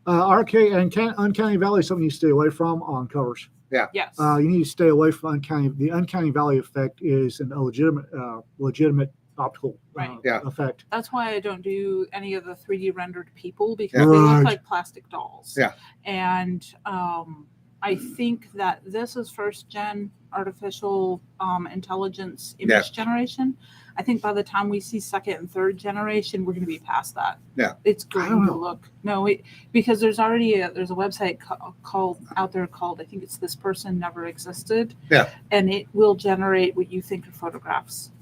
B: RK and Uncanny Valley is something you stay away from on covers.
C: Yes.
B: You need to stay away from uncanny. The uncanny valley effect is an legitimate optical
C: Right.
A: Yeah.
B: effect.
C: That's why I don't do any of the 3D rendered people, because
A: Yeah.
C: they
B: Right.
C: look like plastic dolls.
A: Yeah.
C: And I think that this is first gen artificial intelligence image generation. I think by the time we see second and third generation, we're going to be past that.
A: Yeah.
C: It's
B: I don't
C: going to
B: know.
C: look because there's already there's a website called out there called, I think it's This Person Never Existed.
A: Yeah.
C: And it will generate what you think are photographs.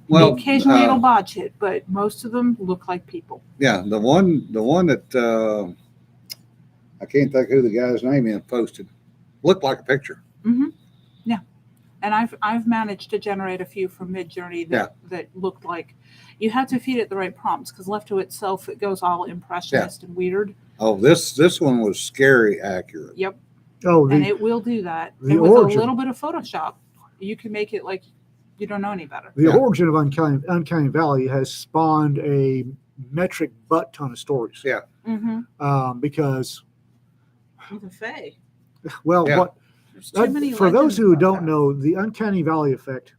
A: Well,
C: Occasionally it'll botch it, but most of them look like people.
A: yeah, the one that I can't think who the guy's name is posted looked like a picture.
C: Hmm. Yeah, and I've managed to generate a few from Midjourney that looked like. You have to feed it the right prompts because left to itself, it goes all impressionist and weird.
A: Oh, this one was scary accurate.
C: Yep,
B: Oh,
C: and
B: the
C: it will do that.
B: the
C: And with
B: origin.
C: a little bit of Photoshop, you can make it like you don't know any better.
B: the origin of Uncanny Valley has spawned a metric butt ton of stories.
A: Yeah.
C: Mm-hmm.
B: Because,
C: The Fae.
B: well,
A: Yeah.
B: what
C: There's too many
B: for those
C: legends
B: who
C: about
B: don't
C: that.
B: know, the Uncanny Valley effect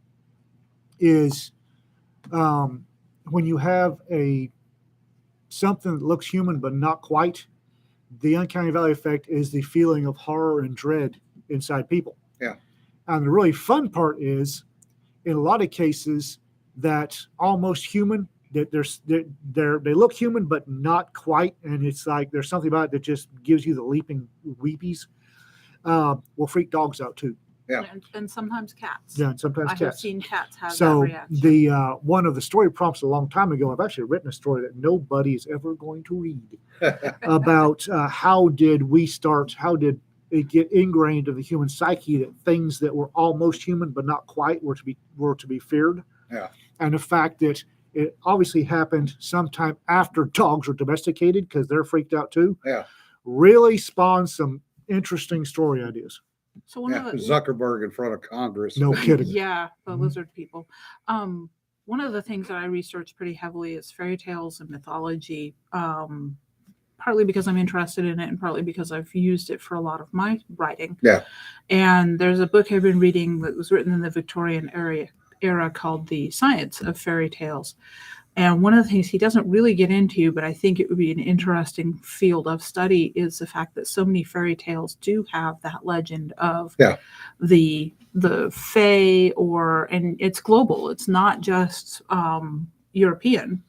B: is when you have something that looks human but not quite. The Uncanny Valley effect is the feeling of horror and dread inside people.
A: Yeah.
B: And the really fun part is, in a lot of cases, that almost human, that they look human but not quite, and it's like there's something about it that just gives you the leaping weepies. Will freak dogs out too.
A: Yeah.
C: And sometimes cats.
B: Yeah, and sometimes
C: I have
B: cats.
C: seen cats have that
B: So
C: reaction.
B: the one of the story prompts a long time ago, I've actually written a story that nobody is ever going to read about how did it get ingrained in the human psyche that things that were almost human but not quite were to be feared.
A: Yeah.
B: And the fact that it obviously happened sometime after dogs were domesticated because they're freaked out too.
A: Yeah.
B: Really spawned some interesting story ideas.
C: So one
A: Yeah,
C: of the
A: Zuckerberg in front of Congress.
B: No kidding.
C: yeah, the
B: Mhm.
C: lizard people. One of the things that I research pretty heavily is fairy tales and mythology. Partly because I'm interested in it, and partly because I've used it for a lot of my writing.
A: Yeah.
C: And there's a book I've been reading that was written in the Victorian era called The Science of Fairy Tales. And one of the things he doesn't really get into, but I think it would be an interesting field of study, is the fact that so many fairy tales do have that legend of the fae, and it's global. It's not just European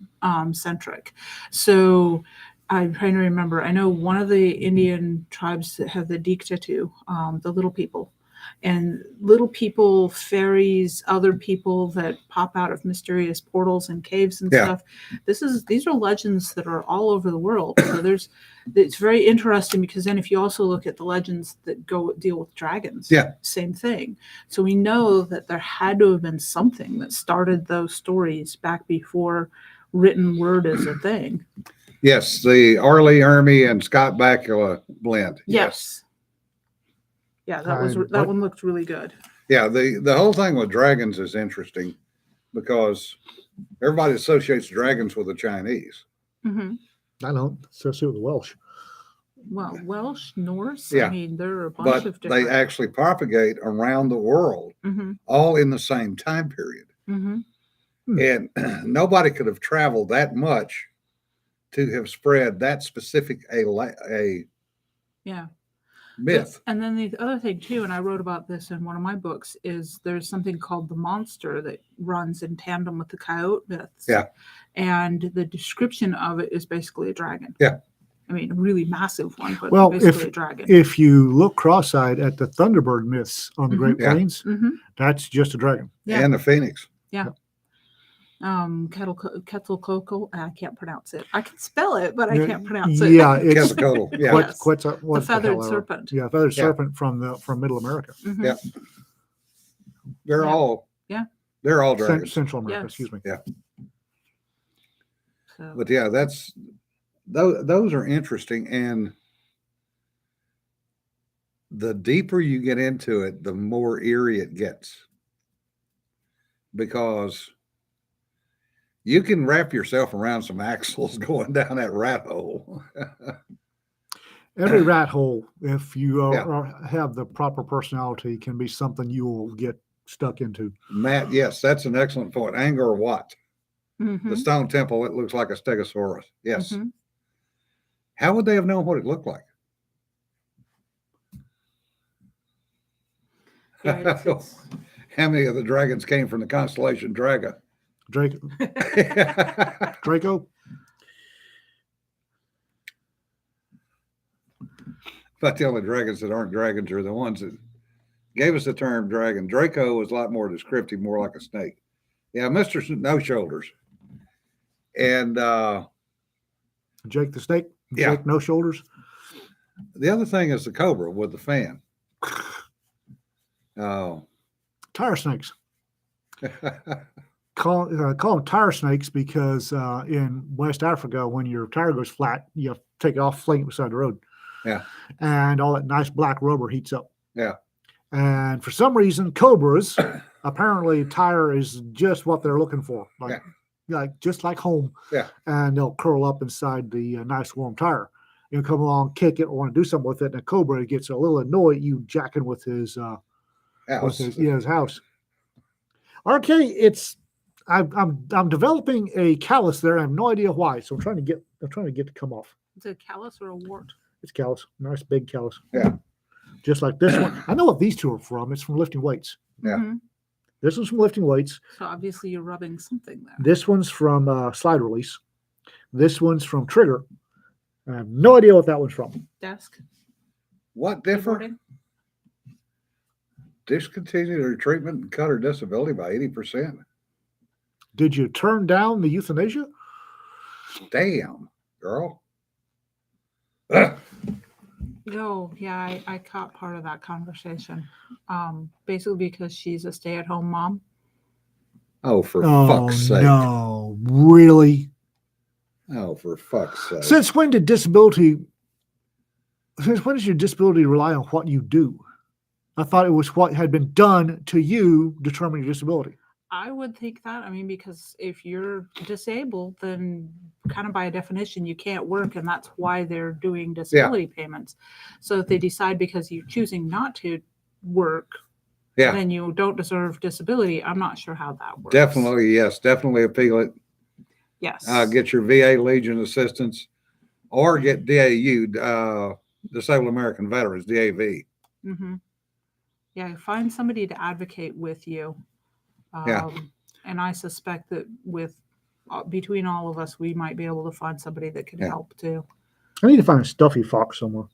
C: centric. So I'm trying to remember. I know one of the Indian tribes that have the Diktatu, the little people. And little people, fairies, other people that pop out of mysterious portals and caves and stuff. These are legends that are all over the world. So it's very interesting because then if you also look at the legends that deal with dragons, same thing. So we know that there had to have been something that started those stories back before written word is a thing.
A: Yes, the Arlie Ermy and Scott Bakula blend.
C: Yes. Yeah, that one looked really good.
A: Yeah, the whole thing with dragons is interesting because everybody associates dragons with the Chinese.
C: Mm-hmm.
B: I don't associate with the Welsh.
C: Well, Welsh, Norse.
A: Yeah.
C: I mean, there are a bunch of different.
A: They actually propagate around the world, all in the same time period.
C: Mm-hmm.
A: And nobody could have traveled that much to have spread that specific a myth.
C: And then the other thing too, and I wrote about this in one of my books, is there's something called the monster that runs in tandem with the coyote myths.
A: Yeah.
C: And the description of it is basically a dragon.
A: Yeah.
C: I mean, a really massive one, but
B: Well,
C: basically a dragon.
B: If you look cross-eyed at the Thunderbird myths on the Great Plains, that's just a dragon.
C: Yeah.
A: And the phoenix.
C: Yeah. Quetzalcoatl. I can't pronounce it. I can spell it, but I can't pronounce it.
B: Yeah, it's
A: Quetzalcoatl. Yeah.
C: Yes.
B: The
C: feathered serpent.
B: Yeah, feathered serpent from Middle America.
C: Mm-hmm.
A: Yeah. They're all dragons.
B: Central America,
C: Yes.
B: excuse me.
A: Yeah.
C: So,
A: But yeah, those are interesting, and the deeper you get into it, the more eerie it gets, because you can wrap yourself around some axles going down that rat hole.
B: Every rat hole, if you have the proper personality, can be something you will get stuck into.
A: Matt, yes, that's an excellent point. Angkor Wat,
C: mm-hmm.
A: the stone temple, it looks like a stegosaurus. Yes.
C: Mm-hmm.
A: How would they have known what it looked like?
C: Yeah,
A: How many of the dragons came from the constellation Draga?
B: Draco.
A: But the only dragons that aren't dragons are the ones that gave us the term dragon. Draco was a lot more descriptive, more like a snake. Yeah, Mr. No Shoulders. And
B: Jake the Snake.
A: Yeah.
B: Jake No Shoulders.
A: the other thing is the Cobra with the fan. Oh.
B: Tire snakes. Call them tire snakes because in West Africa, when your tire goes flat, you have to take it off, fling it beside the road.
A: Yeah.
B: And all that nice black rubber heats up.
A: Yeah.
B: And for some reason, Cobras, apparently tire is just what they're looking for. Like just like home.
A: Yeah.
B: And they'll curl up inside the nice warm tire. You come along, kick it, or want to do something with it, and a Cobra gets a little annoyed you jacking with his
A: House.
B: his house. RK, I'm developing a callus there. I have no idea why, so I'm trying to get to come off.
C: Is it a callus or a wart?
B: It's callus, nice big callus.
A: Yeah.
B: Just like this one. I know what these two are from. It's from lifting weights.
A: Yeah.
C: Mhm.
B: This one's from lifting weights.
C: So obviously you're rubbing something there.
B: This one's from slide release. This one's from trigger. I have no idea what that one's from.
C: Desk.
A: What differ?
C: keyboarding?
A: Discontinued her treatment and cut her disability by 80%.
B: Did you turn down the euthanasia?
A: Damn, girl.
C: Oh, yeah, I caught part of that conversation. Basically because she's a stay-at-home mom.
A: Oh, for
B: Oh,
A: fuck's sake.
B: no. Really?
A: Oh, for fuck's sake.
B: Since when does your disability rely on what you do? I thought it was what had been done to you determine your disability.
C: I would think that. I mean, because if you're disabled, then kind of by definition, you can't work, and that's why they're doing disability payments. So if they decide because you're choosing not to work,
A: Yeah.
C: then you don't deserve disability. I'm not sure how that works.
A: Definitely, yes. Definitely appeal it.
C: Yes.
A: Get your VA Legion assistance or get DAU, Disabled American Veterans, DAV.
C: Mm-hmm. Yeah, find somebody to advocate with you.
A: Yeah.
C: And I suspect that with between all of us, we might be able to find somebody that can
A: Yeah.
C: help too.
B: I need to find a stuffy fox somewhere.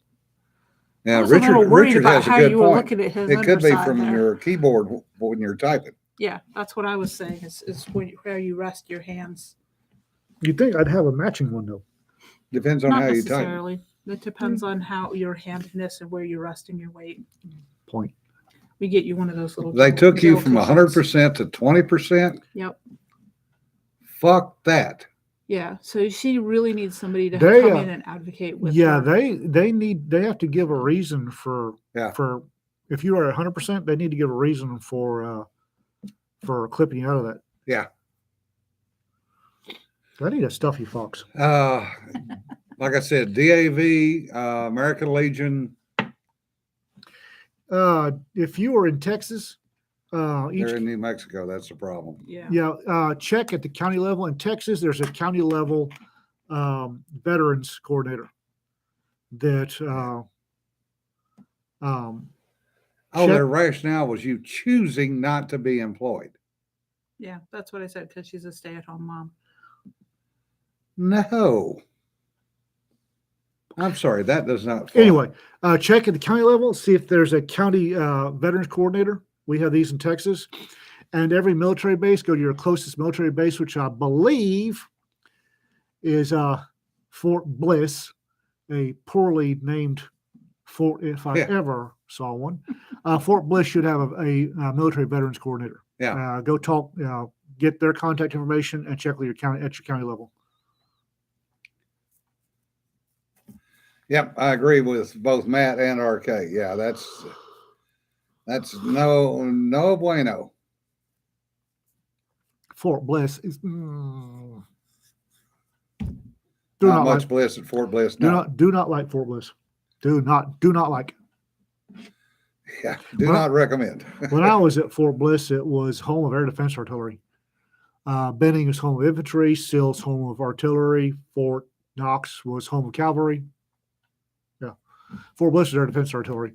A: Yeah,
C: I was a little worried about
A: has a
C: how
A: good
C: you were
A: point.
C: looking at his
A: It could be
C: underside
A: from
C: there.
A: your keyboard when you're typing.
C: Yeah, that's what I was saying. Is where you rest your hands.
B: You'd think I'd have a matching one though.
A: Depends on
C: Not
A: how you type.
C: necessarily. It depends on how your handedness and where you're resting your weight.
B: Point.
C: We get you one of those little.
A: They took you
C: gel
A: from
C: cushions.
A: 100% to 20%.
C: Yep.
A: Fuck that.
C: Yeah. So she really needs somebody to
B: They,
C: come in and advocate with
B: Yeah,
C: her.
B: they have to give a reason for
A: Yeah.
B: if you are 100%, they need to give a reason for clipping you out of that.
A: Yeah.
B: I need a stuffy fox.
A: Like I said, DAV, American Legion,
B: If you are in Texas,
A: they're in New Mexico. That's the problem.
C: Yeah.
B: check at the county level. In Texas, there's a county level veterans coordinator that
A: Their rationale was you choosing not to be employed.
C: Yeah. That's what I said because she's a stay-at-home mom.
A: No. I'm sorry, that does not fly.
B: Anyway, check at the county level, see if there's a county veterans coordinator. We have these in Texas. And every military base, go to your closest military base, which I believe is Fort Bliss, a poorly named fort, if I ever saw one. Fort Bliss should have a military veterans coordinator.
A: Yeah.
B: Go talk, get their contact information and check with your county at your county level.
A: Yep, I agree with both Matt and RK. Yeah, that's no bueno.
B: Fort Bliss is do
A: Not much
B: like,
A: bliss at Fort Bliss. No.
B: do not like Fort Bliss. Do not like.
A: Yeah, not recommend.
B: When I was at Fort Bliss, it was home of Air Defense Artillery. Benning is home of infantry. Sill's home of artillery. Fort Knox was home of cavalry. Yeah, Fort Bliss is Air Defense Artillery.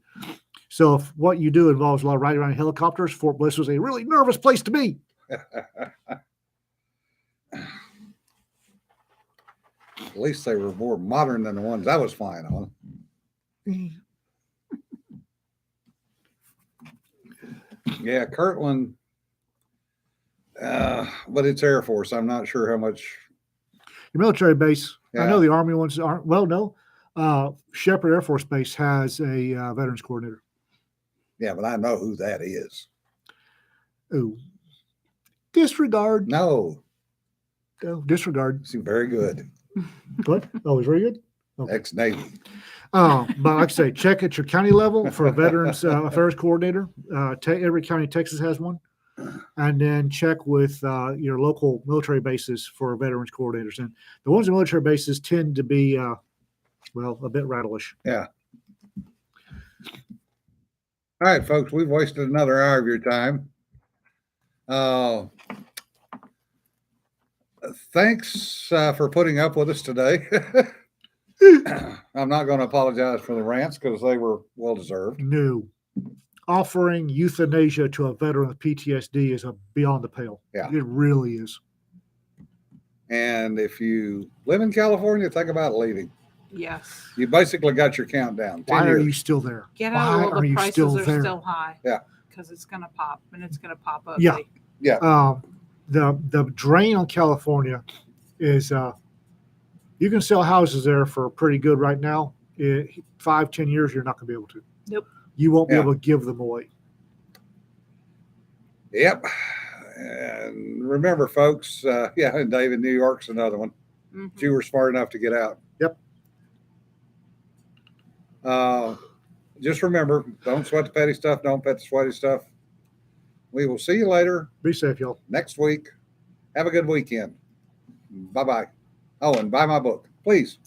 B: So if what you do involves a lot of riding around in helicopters, Fort Bliss was a really nervous place to be.
A: At least they were more modern than the ones I was flying on. Yeah, Kirtland. But it's Air Force. I'm not sure how much.
B: Your military base. I know
A: Yeah.
B: the Army ones aren't. Well, no. Shepherd Air Force Base has a veterans coordinator.
A: Yeah, but I know who that is.
B: Ooh. Disregard.
A: No,
B: Oh, disregard.
A: he's very good.
B: What? Oh, he's very good. Okay.
A: Ex-Navy.
B: But like I say, check at your county level for a veterans affairs coordinator. Every county in Texas has one. And then check with your local military bases for veterans coordinators. And the ones in military bases tend to be, a bit rattleish.
A: Yeah. All right, folks, we've wasted another hour of your time. Thanks for putting up with us today. I'm not going to apologize for the rants because they were well deserved.
B: No. Offering euthanasia to a veteran with PTSD is beyond the pale.
A: Yeah.
B: It really is.
A: And if you live in California, think about leaving.
C: Yes.
A: You basically got your countdown. 10
B: Why are
A: years.
B: you still there?
C: Get
B: Why
C: out while
B: are
C: the
B: you
C: prices
B: still
C: are
B: there?
C: still high.
A: Yeah.
C: Because it's going to pop, and it's going to pop up.
B: Yeah.
A: Yeah.
B: The drain on California is you can sell houses there for pretty good right now. 5-10 years, you're not going to be able to.
C: Nope.
B: You won't be
A: Yeah.
B: able to give them away.
A: Yep. And remember, folks, and David, New York's another one.
C: Mhm.
A: You were smart enough to get out.
B: Yep.
A: Just remember, don't sweat the petty stuff. Don't pet the sweaty stuff. We will see you later
B: Be safe, y'all.
A: next week. Have a good weekend. Bye-bye. Oh, and buy my book, please.